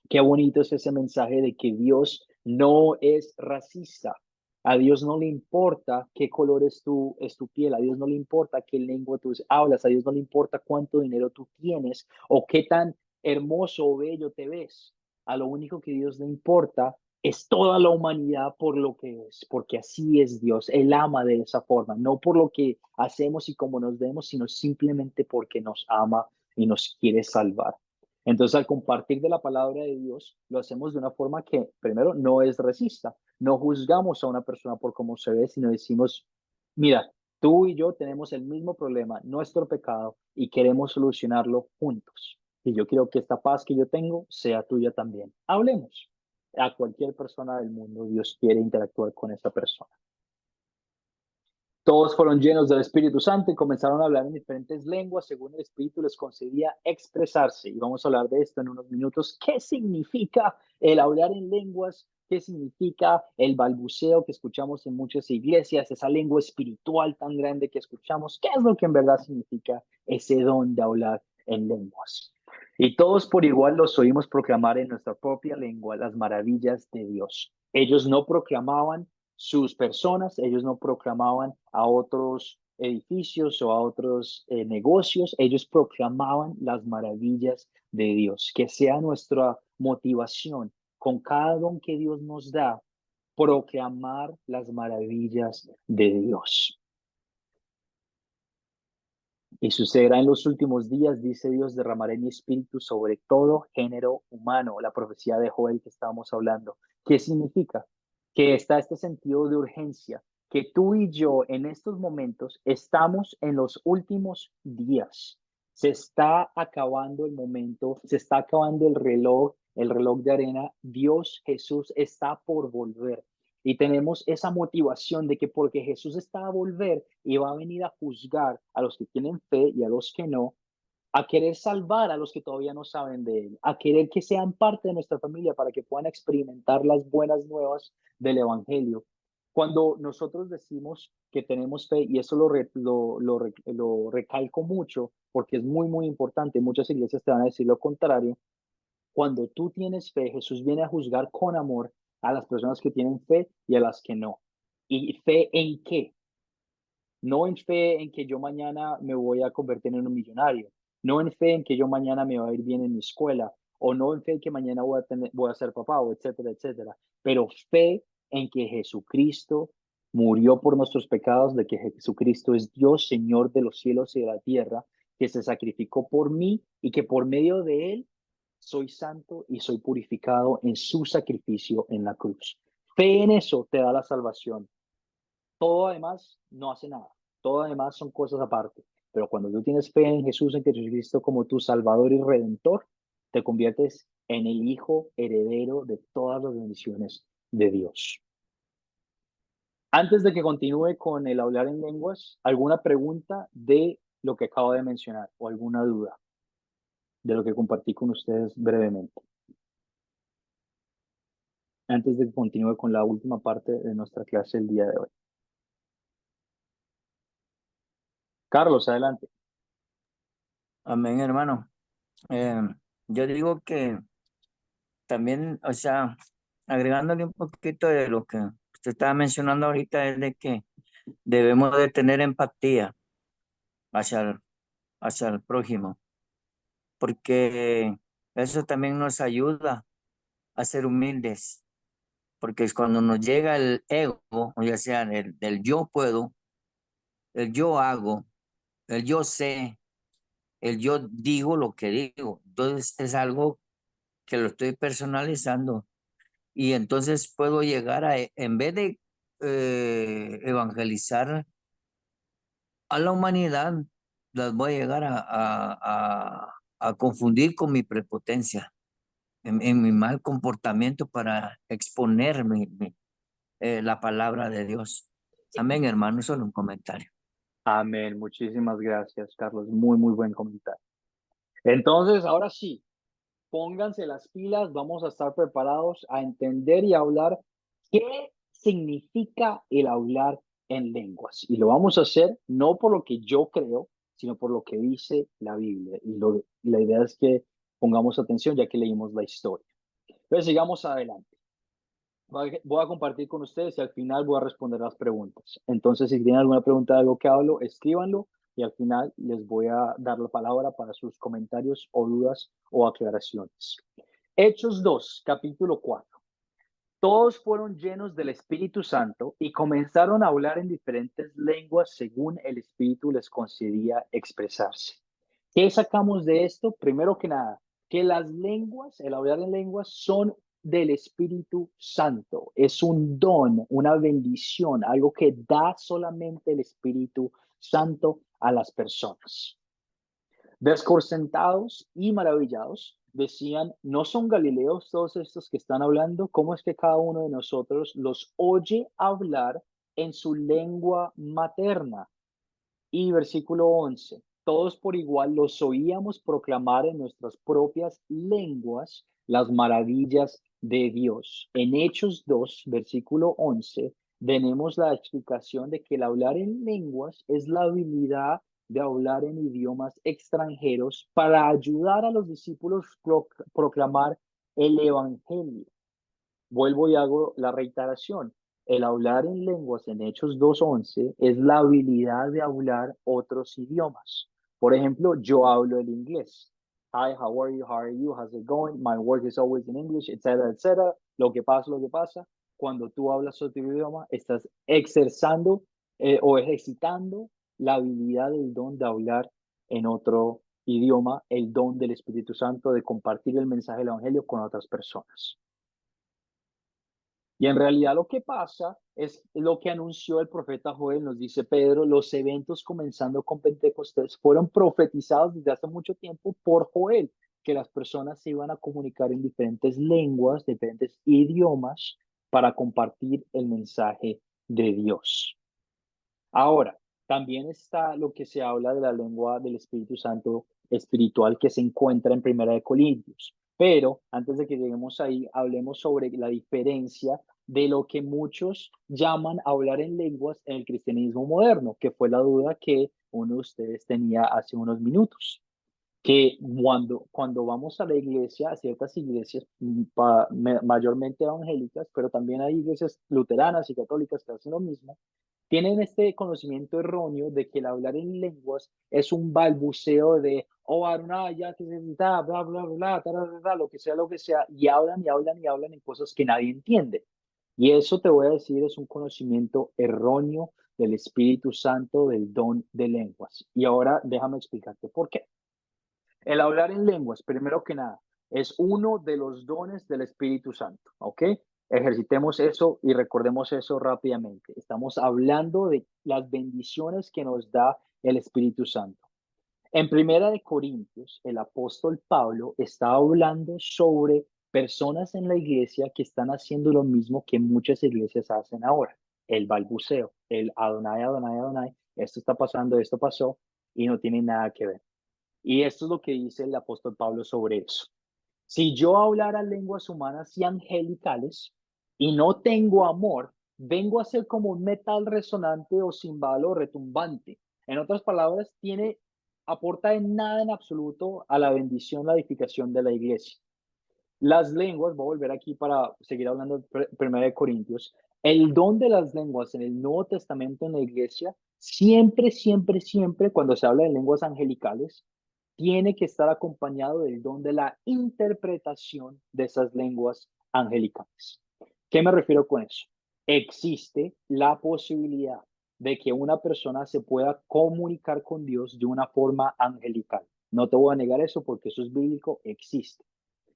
Qué bonito es ese mensaje de que Dios no es racista. A Dios no le importa qué color es tu piel, a Dios no le importa qué lengua tú hablas, a Dios no le importa cuánto dinero tú tienes o qué tan hermoso o bello te ves. A lo único que Dios le importa es toda la humanidad por lo que es, porque así es Dios. Él ama de esa forma, no por lo que hacemos y cómo nos vemos, sino simplemente porque nos ama y nos quiere salvar. Entonces, al compartir de la palabra de Dios, lo hacemos de una forma que, primero, no es racista. No juzgamos a una persona por cómo se ve, sino decimos, mira, tú y yo tenemos el mismo problema, nuestro pecado, y queremos solucionarlo juntos. Y yo quiero que esta paz que yo tengo sea tuya también. Hablemos. A cualquier persona del mundo, Dios quiere interactuar con esa persona. Todos fueron llenos del Espíritu Santo y comenzaron a hablar en diferentes lenguas según el Espíritu les concedía expresarse. Y vamos a hablar de esto en unos minutos. ¿Qué significa el hablar en lenguas? ¿Qué significa el balbuceo que escuchamos en muchas iglesias? Esa lengua espiritual tan grande que escuchamos. ¿Qué es lo que en verdad significa ese don de hablar en lenguas? Y todos por igual los oímos proclamar en nuestra propia lengua las maravillas de Dios. Ellos no proclamaban sus personas, ellos no proclamaban a otros edificios o a otros negocios, ellos proclamaban las maravillas de Dios. Que sea nuestra motivación con cada don que Dios nos da, proclamar las maravillas de Dios. Y sucederá en los últimos días, dice Dios, derramaré mi espíritu sobre todo género humano, la profecía de Joel que estábamos hablando. ¿Qué significa? Que está este sentido de urgencia, que tú y yo en estos momentos estamos en los últimos días. Se está acabando el momento, se está acabando el reloj de arena. Dios, Jesús, está por volver. Y tenemos esa motivación de que porque Jesús está a volver y va a venir a juzgar a los que tienen fe y a los que no, a querer salvar a los que todavía no saben de Él, a querer que sean parte de nuestra familia para que puedan experimentar las buenas nuevas del Evangelio. Cuando nosotros decimos que tenemos fe, y eso lo recalco mucho porque es muy, muy importante, muchas iglesias te van a decir lo contrario. Cuando tú tienes fe, Jesús viene a juzgar con amor a las personas que tienen fe y a las que no. ¿Y fe en qué? No en fe en que yo mañana me voy a convertir en un millonario, no en fe en que yo mañana me va a ir bien en mi escuela, o no en fe que mañana voy a ser papá, o etcétera, etcétera, pero fe en que Jesucristo murió por nuestros pecados, de que Jesucristo es Dios, Señor de los cielos y de la tierra, que se sacrificó por mí y que por medio de él soy santo y soy purificado en su sacrificio en la cruz. Fe en eso te da la salvación. Todo además no hace nada. Todo además son cosas aparte. Pero cuando tú tienes fe en Jesús, en Jesucristo como tu Salvador y Redentor, te conviertes en el hijo heredero de todas las bendiciones de Dios. Antes de que continúe con el hablar en lenguas, ¿alguna pregunta de lo que acabo de mencionar o alguna duda de lo que compartí con ustedes brevemente? Antes de que continúe con la última parte de nuestra clase el día de hoy. Carlos, adelante. Amén, hermano. Yo digo que también, o sea, agregándole un poquito de lo que usted estaba mencionando ahorita, es de que debemos de tener empatía hacia el prójimo, porque eso también nos ayuda a ser humildes, porque es cuando nos llega el ego, o ya sea el yo puedo, el yo hago, el yo sé, el yo digo lo que digo, entonces es algo que lo estoy personalizando y entonces puedo llegar en vez de evangelizar a la humanidad, las voy a llegar a confundir con mi prepotencia, en mi mal comportamiento para exponer la palabra de Dios. Amén, hermano, solo un comentario. Amén. Muchísimas gracias, Carlos. Muy, muy buen comentario. Entonces, ahora sí, pónganse las pilas. Vamos a estar preparados a entender y hablar qué significa el hablar en lenguas. Y lo vamos a hacer no por lo que yo creo, sino por lo que dice la Biblia. Y la idea es que pongamos atención ya que leímos la historia. Entonces, sigamos adelante. Voy a compartir con ustedes y al final voy a responder las preguntas. Entonces, si tienen alguna pregunta de algo que hablo, escríbanlo y al final les voy a dar la palabra para sus comentarios o dudas o aclaraciones. Hechos 2, capítulo 4. Todos fueron llenos del Espíritu Santo y comenzaron a hablar en diferentes lenguas según el Espíritu les concedía expresarse. ¿Qué sacamos de esto? Primero que nada, que las lenguas, el hablar en lenguas, son del Espíritu Santo. Es un don, una bendición, algo que da solamente el Espíritu Santo a las personas. Desconcertados y maravillados, decían, ¿no son galileos todos estos que están hablando? ¿Cómo es que cada uno de nosotros los oye hablar en su lengua materna? Y versículo 11, todos por igual los oíamos proclamar en nuestras propias lenguas las maravillas de Dios. En Hechos 2, versículo 11, tenemos la explicación de que el hablar en lenguas es la habilidad de hablar en idiomas extranjeros para ayudar a los discípulos proclamar el evangelio. Vuelvo y hago la reiteración. El hablar en lenguas en Hechos 2:11 es la habilidad de hablar otros idiomas. Por ejemplo, yo hablo el inglés. Hi, how are you? How are you? How's it going? My work is always in English, etcétera, etcétera. Lo que pasa. Cuando tú hablas otro idioma, estás exercitando o ejercitando la habilidad del don de hablar en otro idioma, el don del Espíritu Santo de compartir el mensaje del Evangelio con otras personas. Y en realidad lo que pasa es lo que anunció el profeta Joel, nos dice Pedro, los eventos comenzando con Pentecostés fueron profetizados desde hace mucho tiempo por Joel, que las personas se iban a comunicar en diferentes lenguas, diferentes idiomas para compartir el mensaje de Dios. Ahora, también está lo que se habla de la lengua del Espíritu Santo espiritual que se encuentra en Primera de Corintios. Pero antes de que lleguemos ahí, hablemos sobre la diferencia de lo que muchos llaman hablar en lenguas en el cristianismo moderno, que fue la duda que uno de ustedes tenía hace unos minutos. que cuando vamos a la iglesia, a ciertas iglesias, mayormente evangélicas, pero también hay iglesias luteranas y católicas que hacen lo mismo, tienen este conocimiento erróneo de que el hablar en lenguas es un balbuceo de, oh, Arunaya, que se bla, bla, bla, bla, tararara, lo que sea, y hablan y hablan y hablan en cosas que nadie entiende. Y eso te voy a decir es un conocimiento erróneo del Espíritu Santo, del don de lenguas. Y ahora déjame explicarte por qué. El hablar en lenguas, primero que nada, es uno de los dones del Espíritu Santo, ¿ok? Ejercitemos eso y recordemos eso rápidamente. Estamos hablando de las bendiciones que nos da el Espíritu Santo. En Primera de Corintios, el apóstol Pablo está hablando sobre personas en la iglesia que están haciendo lo mismo que muchas iglesias hacen ahora, el balbuceo, el Adonai, Adonai, Adonai, esto está pasando, esto pasó, y no tiene nada que ver. Y esto es lo que dice el apóstol Pablo sobre eso. Si yo hablara lenguas humanas y angelicales y no tengo amor, vengo a ser como un metal resonante o cimbalo retumbante. En otras palabras, aporta en nada en absoluto a la bendición, la edificación de la iglesia. Las lenguas, voy a volver aquí para seguir hablando de 1 Corintios, el don de las lenguas en el Nuevo Testamento en la iglesia, siempre, siempre, siempre, cuando se habla de lenguas angelicales, tiene que estar acompañado del don de la interpretación de esas lenguas angelicales. ¿Qué me refiero con eso? Existe la posibilidad de que una persona se pueda comunicar con Dios de una forma angelical. No te voy a negar eso porque eso es bíblico, existe.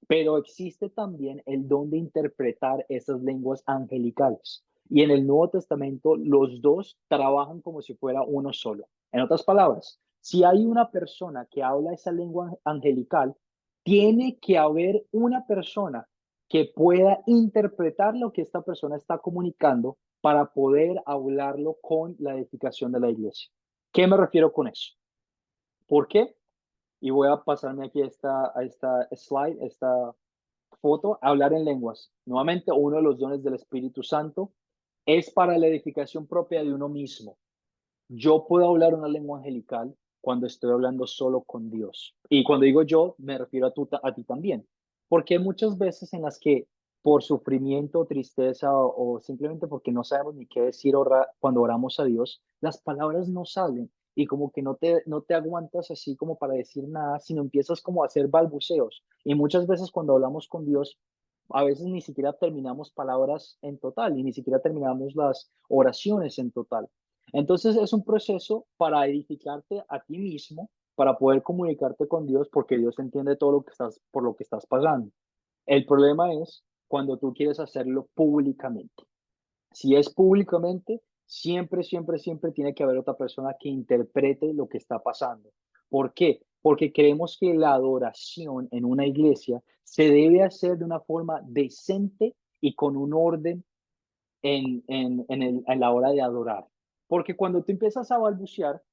Pero existe también el don de interpretar esas lenguas angelicales. Y en el Nuevo Testamento los dos trabajan como si fuera uno solo. En otras palabras, si hay una persona que habla esa lengua angelical, tiene que haber una persona que pueda interpretar lo que esta persona está comunicando para poder hablarlo con la edificación de la iglesia. ¿Qué me refiero con eso? ¿Por qué? Y voy a pasarme aquí a esta slide, esta foto, hablar en lenguas. Nuevamente, uno de los dones del Espíritu Santo es para la edificación propia de uno mismo. Yo puedo hablar una lengua angelical cuando estoy hablando solo con Dios. Y cuando digo yo, me refiero a ti también. Porque hay muchas veces en las que por sufrimiento, tristeza o simplemente porque no sabemos ni qué decir cuando oramos a Dios, las palabras no salen y como que no te aguantas así como para decir nada, sino empiezas como a hacer balbuceos. Y muchas veces cuando hablamos con Dios, a veces ni siquiera terminamos palabras en total y ni siquiera terminamos las oraciones en total. Entonces es un proceso para edificarte a ti mismo, para poder comunicarte con Dios, porque Dios entiende todo por lo que estás pasando. El problema es cuando tú quieres hacerlo públicamente. Si es públicamente, siempre, siempre, siempre tiene que haber otra persona que interprete lo que está pasando. ¿Por qué? Porque creemos que la adoración en una iglesia se debe hacer de una forma decente y con un orden en la hora de adorar. Porque cuando tú empiezas a balbucear,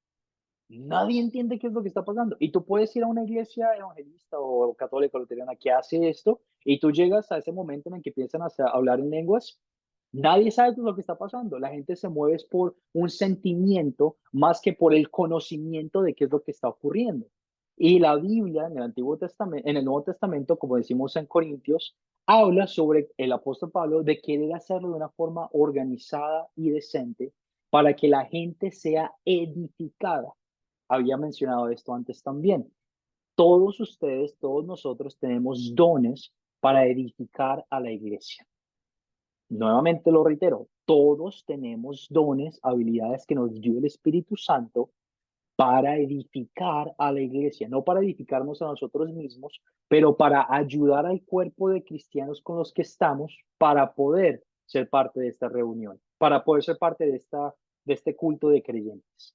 nadie entiende qué es lo que está pasando. Y tú puedes ir a una iglesia evangelista o católica o luterana que hace esto, y tú llegas a ese momento en el que empiezan a hablar en lenguas. Nadie sabe qué es lo que está pasando. La gente se mueve por un sentimiento más que por el conocimiento de qué es lo que está ocurriendo. Y la Biblia en el Antiguo Testamento, en el Nuevo Testamento, como decimos en Corintios, habla sobre el apóstol Pablo de querer hacerlo de una forma organizada y decente para que la gente sea edificada. Había mencionado esto antes también. Todos ustedes, todos nosotros tenemos dones para edificar a la iglesia. Nuevamente lo reitero, todos tenemos dones, habilidades que nos dio el Espíritu Santo para edificar a la iglesia, no para edificarnos a nosotros mismos, pero para ayudar al cuerpo de cristianos con los que estamos para poder ser parte de esta reunión, para poder ser parte de este culto de creyentes.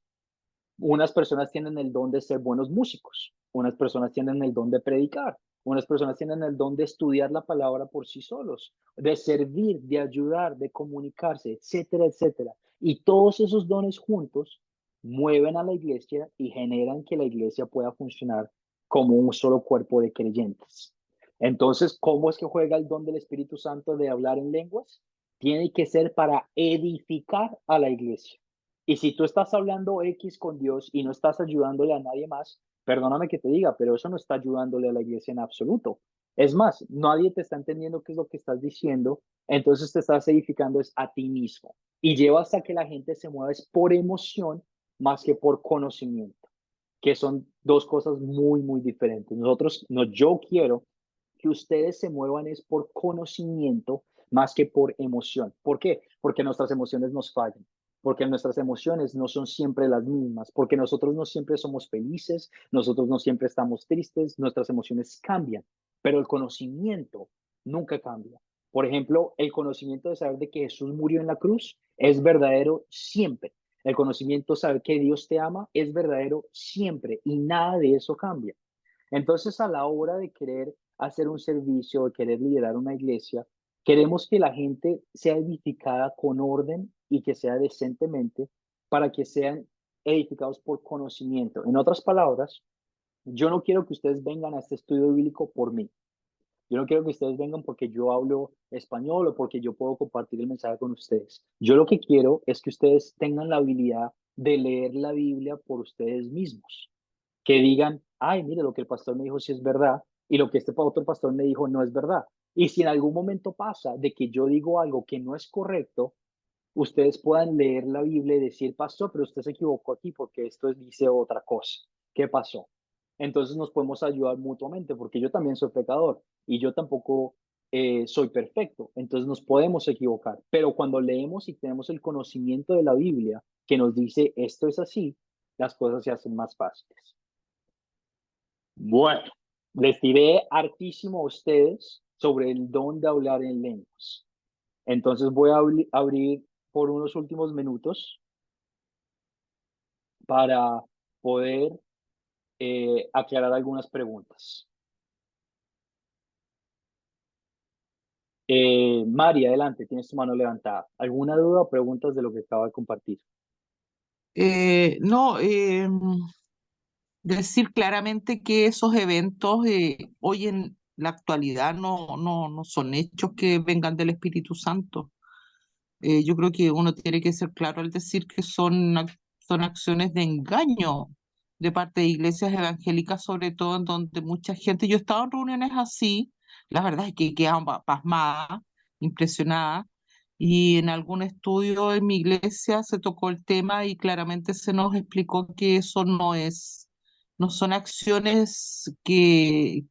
Unas personas tienen el don de ser buenos músicos, unas personas tienen el don de predicar, unas personas tienen el don de estudiar la palabra por sí solos, de servir, de ayudar, de comunicarse, etcétera, etcétera. Y todos esos dones juntos mueven a la iglesia y generan que la iglesia pueda funcionar como un solo cuerpo de creyentes. Entonces, ¿cómo es que juega el don del Espíritu Santo de hablar en lenguas? Tiene que ser para edificar a la iglesia. Y si tú estás hablando X con Dios y no estás ayudándole a nadie más, perdóname que te diga, pero eso no está ayudándole a la iglesia en absoluto. Es más, nadie te está entendiendo qué es lo que estás diciendo, entonces te estás edificando es a ti mismo. Y llevas a que la gente se mueva es por emoción más que por conocimiento, que son dos cosas muy, muy diferentes. Nosotros, no, yo quiero que ustedes se muevan es por conocimiento más que por emoción. ¿Por qué? Porque nuestras emociones nos fallan, porque nuestras emociones no son siempre las mismas, porque nosotros no siempre somos felices, nosotros no siempre estamos tristes, nuestras emociones cambian, pero el conocimiento nunca cambia. Por ejemplo, el conocimiento de saber de que Jesús murió en la cruz es verdadero siempre. El conocimiento de saber que Dios te ama es verdadero siempre y nada de eso cambia. Entonces, a la hora de querer hacer un servicio, de querer liderar una iglesia, queremos que la gente sea edificada con orden y que sea decentemente para que sean edificados por conocimiento. En otras palabras, yo no quiero que ustedes vengan a este estudio bíblico por mí. Yo no quiero que ustedes vengan porque yo hablo español o porque yo puedo compartir el mensaje con ustedes. Yo lo que quiero es que ustedes tengan la habilidad de leer la Biblia por ustedes mismos, que digan, ay, mire, lo que el pastor me dijo sí es verdad y lo que este otro pastor me dijo no es verdad. Y si en algún momento pasa de que yo digo algo que no es correcto, ustedes puedan leer la Biblia y decir, pastor, pero usted se equivocó aquí porque esto dice otra cosa. ¿Qué pasó? Entonces nos podemos ayudar mutuamente porque yo también soy pecador y yo tampoco soy perfecto. Entonces nos podemos equivocar. Pero cuando leemos y tenemos el conocimiento de la Biblia que nos dice esto es así, las cosas se hacen más fáciles. Bueno, les diré hartísimo a ustedes sobre el don de hablar en lenguas. Entonces voy a abrir por unos últimos minutos para poder aclarar algunas preguntas. Mari, adelante, tienes tu mano levantada. ¿Alguna duda o preguntas de lo que acabo de compartir? No, decir claramente que esos eventos hoy en la actualidad no son hechos que vengan del Espíritu Santo. Yo creo que uno tiene que ser claro al decir que son acciones de engaño de parte de iglesias evangélicas, sobre todo en donde mucha gente, yo he estado en reuniones así, la verdad es que quedan pasmadas, impresionadas, y en algún estudio en mi iglesia se tocó el tema y claramente se nos explicó que eso no son acciones que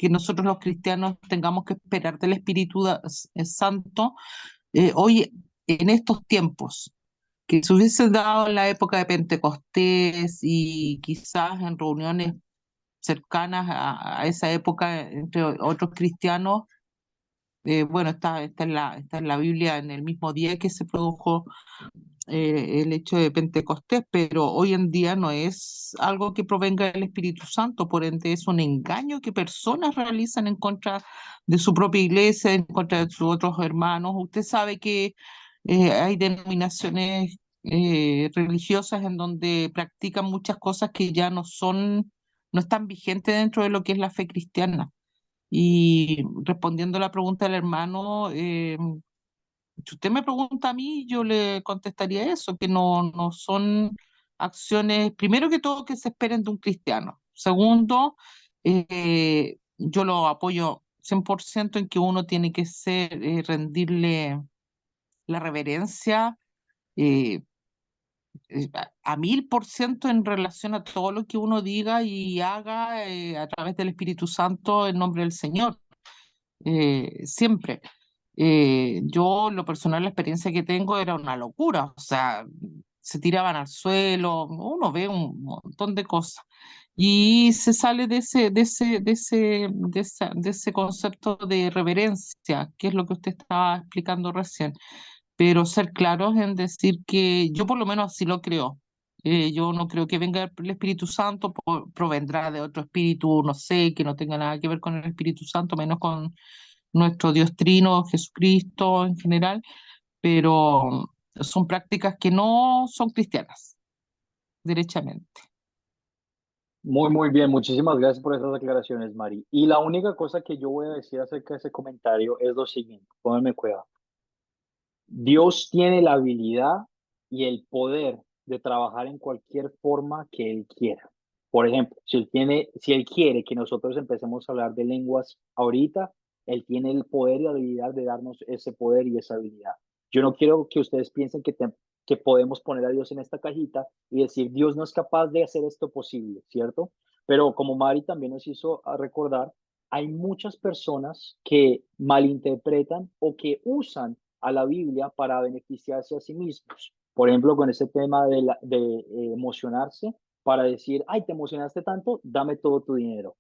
nosotros los cristianos tengamos que esperar del Espíritu Santo hoy, en estos tiempos, que se hubiese dado en la época de Pentecostés y quizás en reuniones cercanas a esa época entre otros cristianos, bueno, está en la Biblia en el mismo día que se produjo el hecho de Pentecostés, pero hoy en día no es algo que provenga del Espíritu Santo, por ende es un engaño que personas realizan en contra de su propia iglesia, en contra de sus otros hermanos. Usted sabe que hay denominaciones religiosas en donde practican muchas cosas que ya no están vigentes dentro de lo que es la fe cristiana. Y respondiendo a la pregunta del hermano, si usted me pregunta a mí, yo le contestaría eso, que no son acciones, primero que todo, que se esperen de un cristiano. Segundo, yo lo apoyo 100% en que uno tiene que rendirle la reverencia eh, a 1000% en relación a todo lo que uno diga y haga a través del Espíritu Santo en nombre del Señor. Siempre. Yo, lo personal, la experiencia que tengo era una locura, o sea, se tiraban al suelo, uno ve un montón de cosas y se sale de ese concepto de reverencia, que es lo que usted estaba explicando recién, pero ser claros en decir que yo por lo menos así lo creo. Yo no creo que venga el Espíritu Santo, provendrá de otro espíritu, no sé, que no tenga nada que ver con el Espíritu Santo, menos con nuestro Dios Trino, Jesucristo en general, pero son prácticas que no son cristianas, derechamente. Muy, muy bien. Muchísimas gracias por esas aclaraciones, Mari. Y la única cosa que yo voy a decir acerca de ese comentario es lo siguiente. Pónganme cuidado. Dios tiene la habilidad y el poder de trabajar en cualquier forma que Él quiera. Por ejemplo, si Él quiere que nosotros empecemos a hablar de lenguas ahorita, Él tiene el poder y la habilidad de darnos ese poder y esa habilidad. Yo no quiero que ustedes piensen que podemos poner a Dios en esta cajita y decir, Dios no es capaz de hacer esto posible, ¿cierto? Pero como Mari también nos hizo recordar, hay muchas personas que malinterpretan o que usan a la Biblia para beneficiarse a sí mismos. Por ejemplo, con ese tema de emocionarse, para decir, ay, te emocionaste tanto, dame todo tu dinero.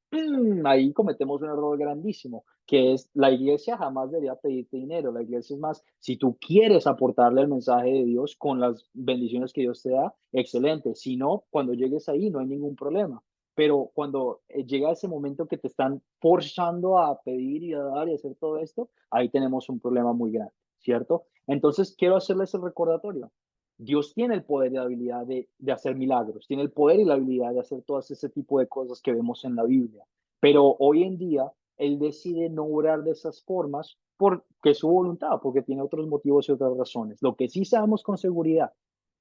Ahí cometemos un error grandísimo, que es la iglesia jamás debería pedirte dinero. La iglesia es más, si tú quieres aportarle el mensaje de Dios con las bendiciones que Dios te da, excelente. Si no, cuando llegues ahí no hay ningún problema. Pero cuando llega ese momento que te están forzando a pedir y a dar y hacer todo esto, ahí tenemos un problema muy grande, ¿cierto? Entonces, quiero hacerles el recordatorio. Dios tiene el poder y la habilidad de hacer milagros, tiene el poder y la habilidad de hacer todo ese tipo de cosas que vemos en la Biblia. Pero hoy en día, Él decide no orar de esas formas porque es su voluntad, porque tiene otros motivos y otras razones. Lo que sí sabemos con seguridad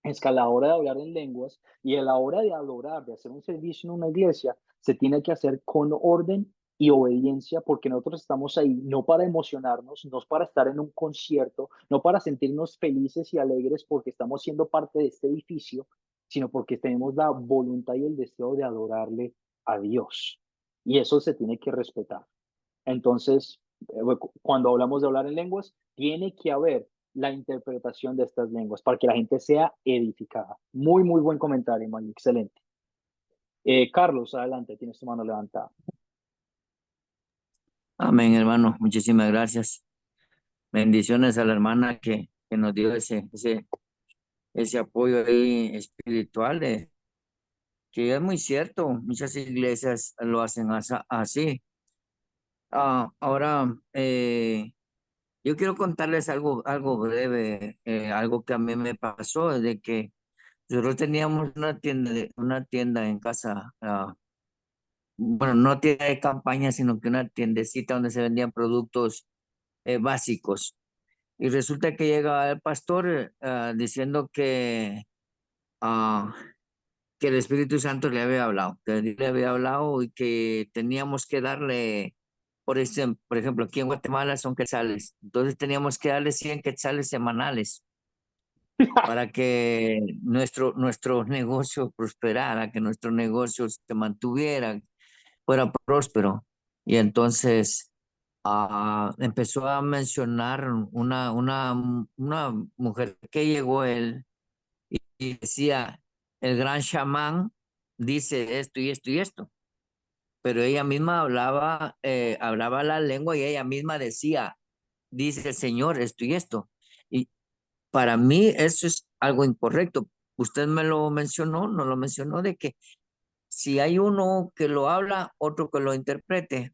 es que a la hora de hablar en lenguas y a la hora de adorar, de hacer un servicio en una iglesia, se tiene que hacer con orden y obediencia, porque nosotros estamos ahí no para emocionarnos, no para estar en un concierto, no para sentirnos felices y alegres porque estamos siendo parte de este edificio, sino porque tenemos la voluntad y el deseo de adorarle a Dios. Y eso se tiene que respetar. Entonces, cuando hablamos de hablar en lenguas, tiene que haber la interpretación de estas lenguas para que la gente sea edificada. Muy, muy buen comentario, Mani, excelente. Carlos, adelante, tienes tu mano levantada. Amén, hermano. Muchísimas gracias. Bendiciones a la hermana que nos dio ese apoyo ahí espiritual, que es muy cierto. Muchas iglesias lo hacen así. Ahora, yo quiero contarles algo breve, algo que a mí me pasó, de que nosotros teníamos una tienda en casa. Bueno, no tienda de campaña, sino que una tiendecita donde se vendían productos básicos. Y resulta que llega el pastor diciendo ah, que el Espíritu Santo le había hablado, que Dios le había hablado y que teníamos que darle, por ejemplo, aquí en Guatemala son quetzales, entonces teníamos que darle 100 quetzales semanales para que nuestro negocio prosperara, que nuestro negocio se mantuviera, fuera próspero. Y entonces empezó a mencionar una mujer que llegó él y decía, el gran chamán dice esto y esto y esto, pero ella misma hablaba la lengua y ella misma decía, dice el Señor esto y esto. Y para mí eso es algo incorrecto. Usted me lo mencionó, no lo mencionó, de que si hay uno que lo habla, otro que lo interprete,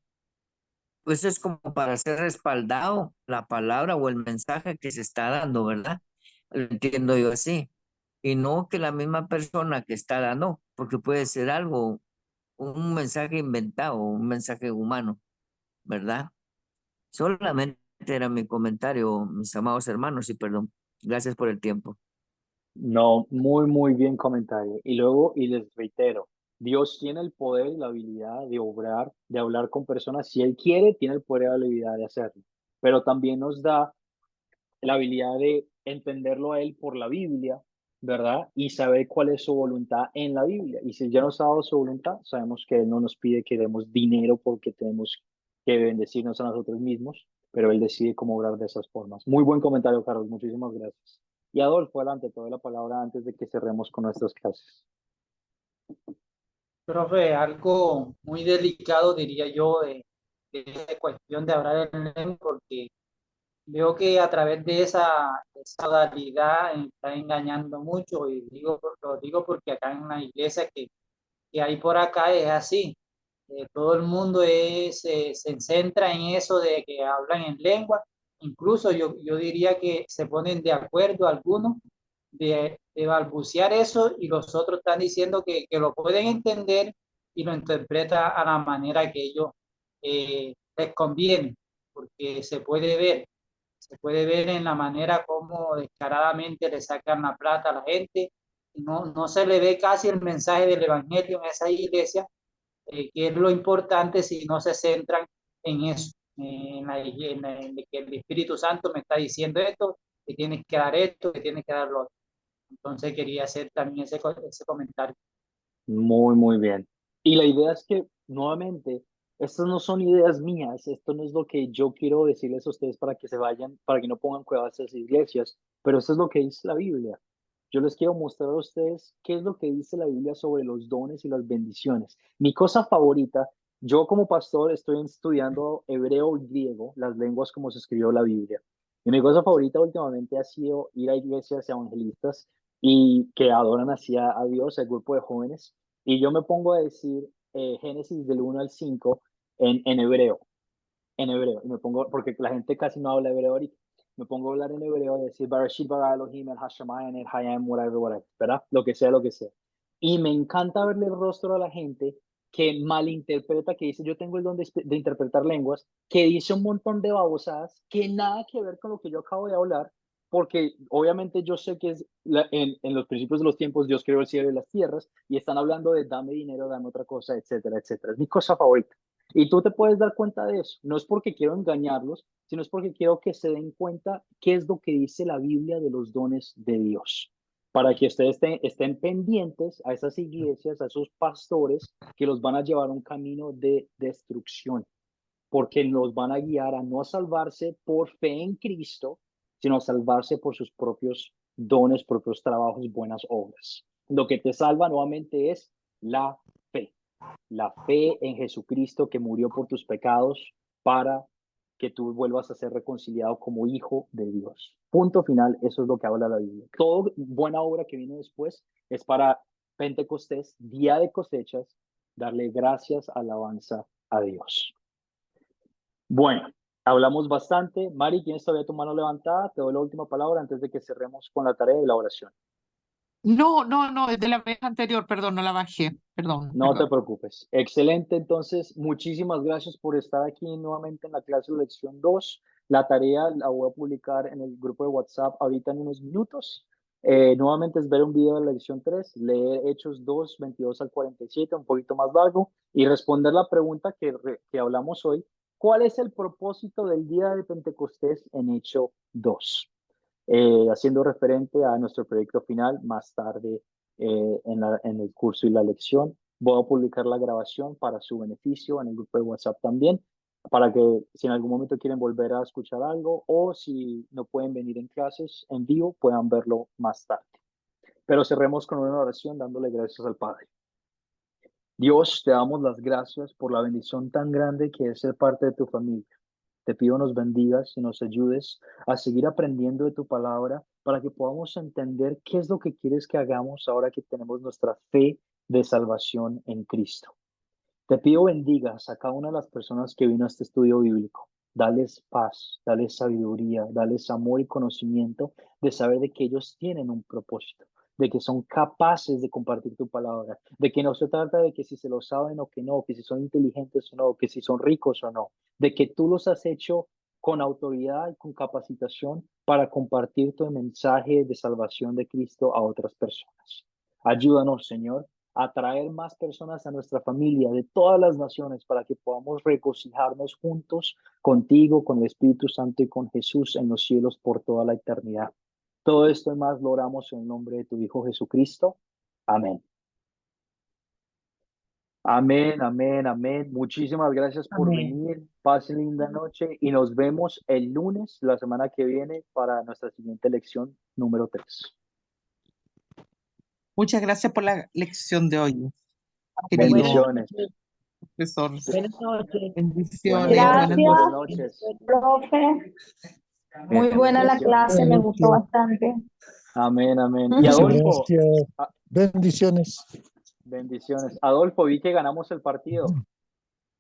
pues es como para ser respaldado la palabra o el mensaje que se está dando, ¿verdad? Lo entiendo yo así. Y no que la misma persona que está dando, porque puede ser algo, un mensaje inventado, un mensaje humano, ¿verdad? Solamente era mi comentario, mis amados hermanos, y perdón. Gracias por el tiempo. No, muy, muy bien comentario. Y luego, y les reitero, Dios tiene el poder y la habilidad de obrar, de hablar con personas. Si Él quiere, tiene el poder y la habilidad de hacerlo. Pero también nos da la habilidad de entenderlo a Él por la Biblia, ¿verdad? Y saber cuál es su voluntad en la Biblia. Y si ya nos ha dado su voluntad, sabemos que Él no nos pide que demos dinero porque tenemos que bendecirnos a nosotros mismos, pero Él decide cómo obrar de esas formas. Muy buen comentario, Carlos. Muchísimas gracias. Y Adolfo, adelante, te doy la palabra antes de que cerremos con nuestras clases. Profe, algo muy delicado, diría yo, de esa cuestión de hablar en lengua, porque veo que a través de esa modalidad está engañando mucho, y lo digo porque acá en la iglesia que hay por acá es así. Todo el mundo se centra en eso de que hablan en lengua. Incluso yo diría que se ponen de acuerdo algunos de balbucear eso, y los otros están diciendo que lo pueden entender y lo interpreta a la manera que ellos les conviene, porque se puede ver. Se puede ver en la manera como descaradamente le sacan la plata a la gente. No se le ve casi el mensaje del evangelio en esa iglesia, que es lo importante si no se centran en eso, en que el Espíritu Santo me está diciendo esto, que tienes que dar esto, que tienes que dar lo otro. Entonces quería hacer también ese comentario. Muy bien. Y la idea es que, nuevamente, estas no son ideas mías, esto no es lo que yo quiero decirles a ustedes para que se vayan, para que no pongan cuevas a esas iglesias, pero esto es lo que dice la Biblia. Yo les quiero mostrar a ustedes qué es lo que dice la Biblia sobre los dones y las bendiciones. Mi cosa favorita, yo como pastor estoy estudiando hebreo y griego, las lenguas como se escribió la Biblia. Y mi cosa favorita últimamente ha sido ir a iglesias evangelistas y que adoran así a Dios, el grupo de jóvenes. Y yo me pongo a decir Génesis del 1 al 5 en hebreo, y me pongo, porque la gente casi no habla hebreo ahorita, me pongo a hablar en hebreo y decir, Barashit bara Elohim el Hashemayim el Hayam, whatever, ¿verdad? Lo que sea, lo que sea. Y me encanta verle el rostro a la gente que malinterpreta, que dice, yo tengo el don de interpretar lenguas, que dice un montón de babosadas, que nada que ver con lo que yo acabo de hablar, porque obviamente yo sé que en los principios de los tiempos Dios creó el cielo y las tierras, y están hablando de dame dinero, dame otra cosa, etcétera, etcétera. Es mi cosa favorita. Y tú te puedes dar cuenta de eso. No es porque quiero engañarlos, sino es porque quiero que se den cuenta qué es lo que dice la Biblia de los dones de Dios. Para que ustedes estén pendientes a esas iglesias, a esos pastores que los van a llevar a un camino de destrucción, porque los van a guiar a no salvarse por fe en Cristo, sino a salvarse por sus propios dones, propios trabajos, buenas obras. Lo que te salva nuevamente es la fe. La fe en Jesucristo que murió por tus pecados para que tú vuelvas a ser reconciliado como hijo de Dios. Punto final, eso es lo que habla la Biblia. Toda buena obra que viene después es para Pentecostés, día de cosechas, darle gracias, alabanza a Dios. Bueno, hablamos bastante. Mari, ¿tienes todavía tu mano levantada? Te doy la última palabra antes de que cerremos con la tarea de la oración. No, es de la vez anterior, perdón, no la bajé, perdón. No te preocupes. Excelente, entonces, muchísimas gracias por estar aquí nuevamente en la clase de lección 2. La tarea la voy a publicar en el grupo de WhatsApp ahorita en unos minutos. Nuevamente es ver un video de la lección 3, leer Hechos 2, 22 al 47, un poquito más largo, y responder la pregunta que hablamos hoy. ¿Cuál es el propósito del día de Pentecostés en Hechos 2? Haciendo referente a nuestro proyecto final más tarde en el curso y la lección. Voy a publicar la grabación para su beneficio en el grupo de WhatsApp también, para que si en algún momento quieren volver a escuchar algo o si no pueden venir en clases en vivo, puedan verlo más tarde. Pero cerremos con una oración dándole gracias al Padre. Dios, te damos las gracias por la bendición tan grande que es ser parte de tu familia. Te pido nos bendigas y nos ayudes a seguir aprendiendo de tu palabra para que podamos entender qué es lo que quieres que hagamos ahora que tenemos nuestra fe de salvación en Cristo. Te pido bendigas a cada una de las personas que vino a este estudio bíblico. Dales paz, dales sabiduría, dales amor y conocimiento de saber de que ellos tienen un propósito, de que son capaces de compartir tu palabra, de que no se trata de que si se lo saben o que no, que si son inteligentes o no, que si son ricos o no, de que tú los has hecho con autoridad y con capacitación para compartir tu mensaje de salvación de Cristo a otras personas. Ayúdanos, Señor, a traer más personas a nuestra familia de todas las naciones para que podamos regocijarnos juntos contigo, con el Espíritu Santo y con Jesús en los cielos por toda la eternidad. Todo esto y más lo oramos en el nombre de tu Hijo Jesucristo. Amén. Amén, amén, amén. Muchísimas gracias por venir. Pasen linda noche y nos vemos el lunes, la semana que viene, para nuestra siguiente lección número 3. Muchas gracias por la lección de hoy. Bendiciones. Profesor. Buenas noches. Bendiciones. Gracias, Buenas noches. profe. Muy buena la clase, me gustó bastante. Amén, amén. Y Muchas Adolfo, gracias. Bendiciones. bendiciones. Adolfo, vi que ganamos el partido.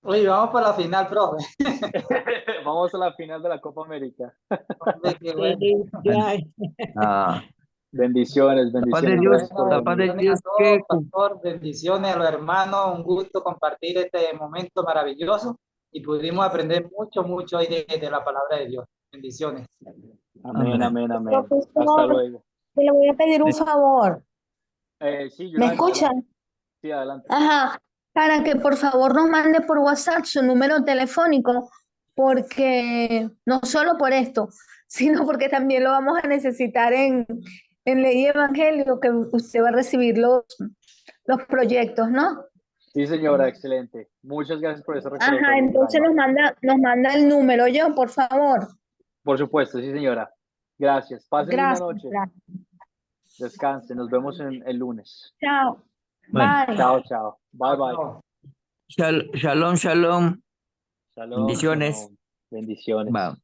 Oye, vamos para la final, profe. Vamos a la final de la Copa América. Hombre, qué bueno. Bendiciones, La paz bendiciones. de Dios, Gracias por la paz de venir. Dios A todos, que pastor, bendiciones a los hermanos, un gusto compartir este momento maravilloso y pudimos aprender mucho hoy de la palabra de Dios. Bendiciones. Amén, amén, amén. Profesor, Hasta luego. le voy a pedir un favor. Sí, ¿Me Yolanda, escuchan? adelante. Sí, adelante. Ajá, para que por favor nos mande por WhatsApp su número telefónico, porque no solo por esto, sino porque también lo vamos a necesitar en Ley y Evangelio, que usted va a recibir los proyectos, ¿no? Sí, señora, excelente. Muchas gracias por ese Ajá, recordatorio, entonces Yolanda. nos manda el número yo, por favor. Por supuesto, sí, señora. Gracias. Pasen linda Gracias, noche. gracias. Descansen. Nos vemos el lunes. Chao. Bueno. Bye. Chao, chao. Bye, bye. Shalom, shalom. Shalom, Bendiciones. shalom. Bendiciones. Va.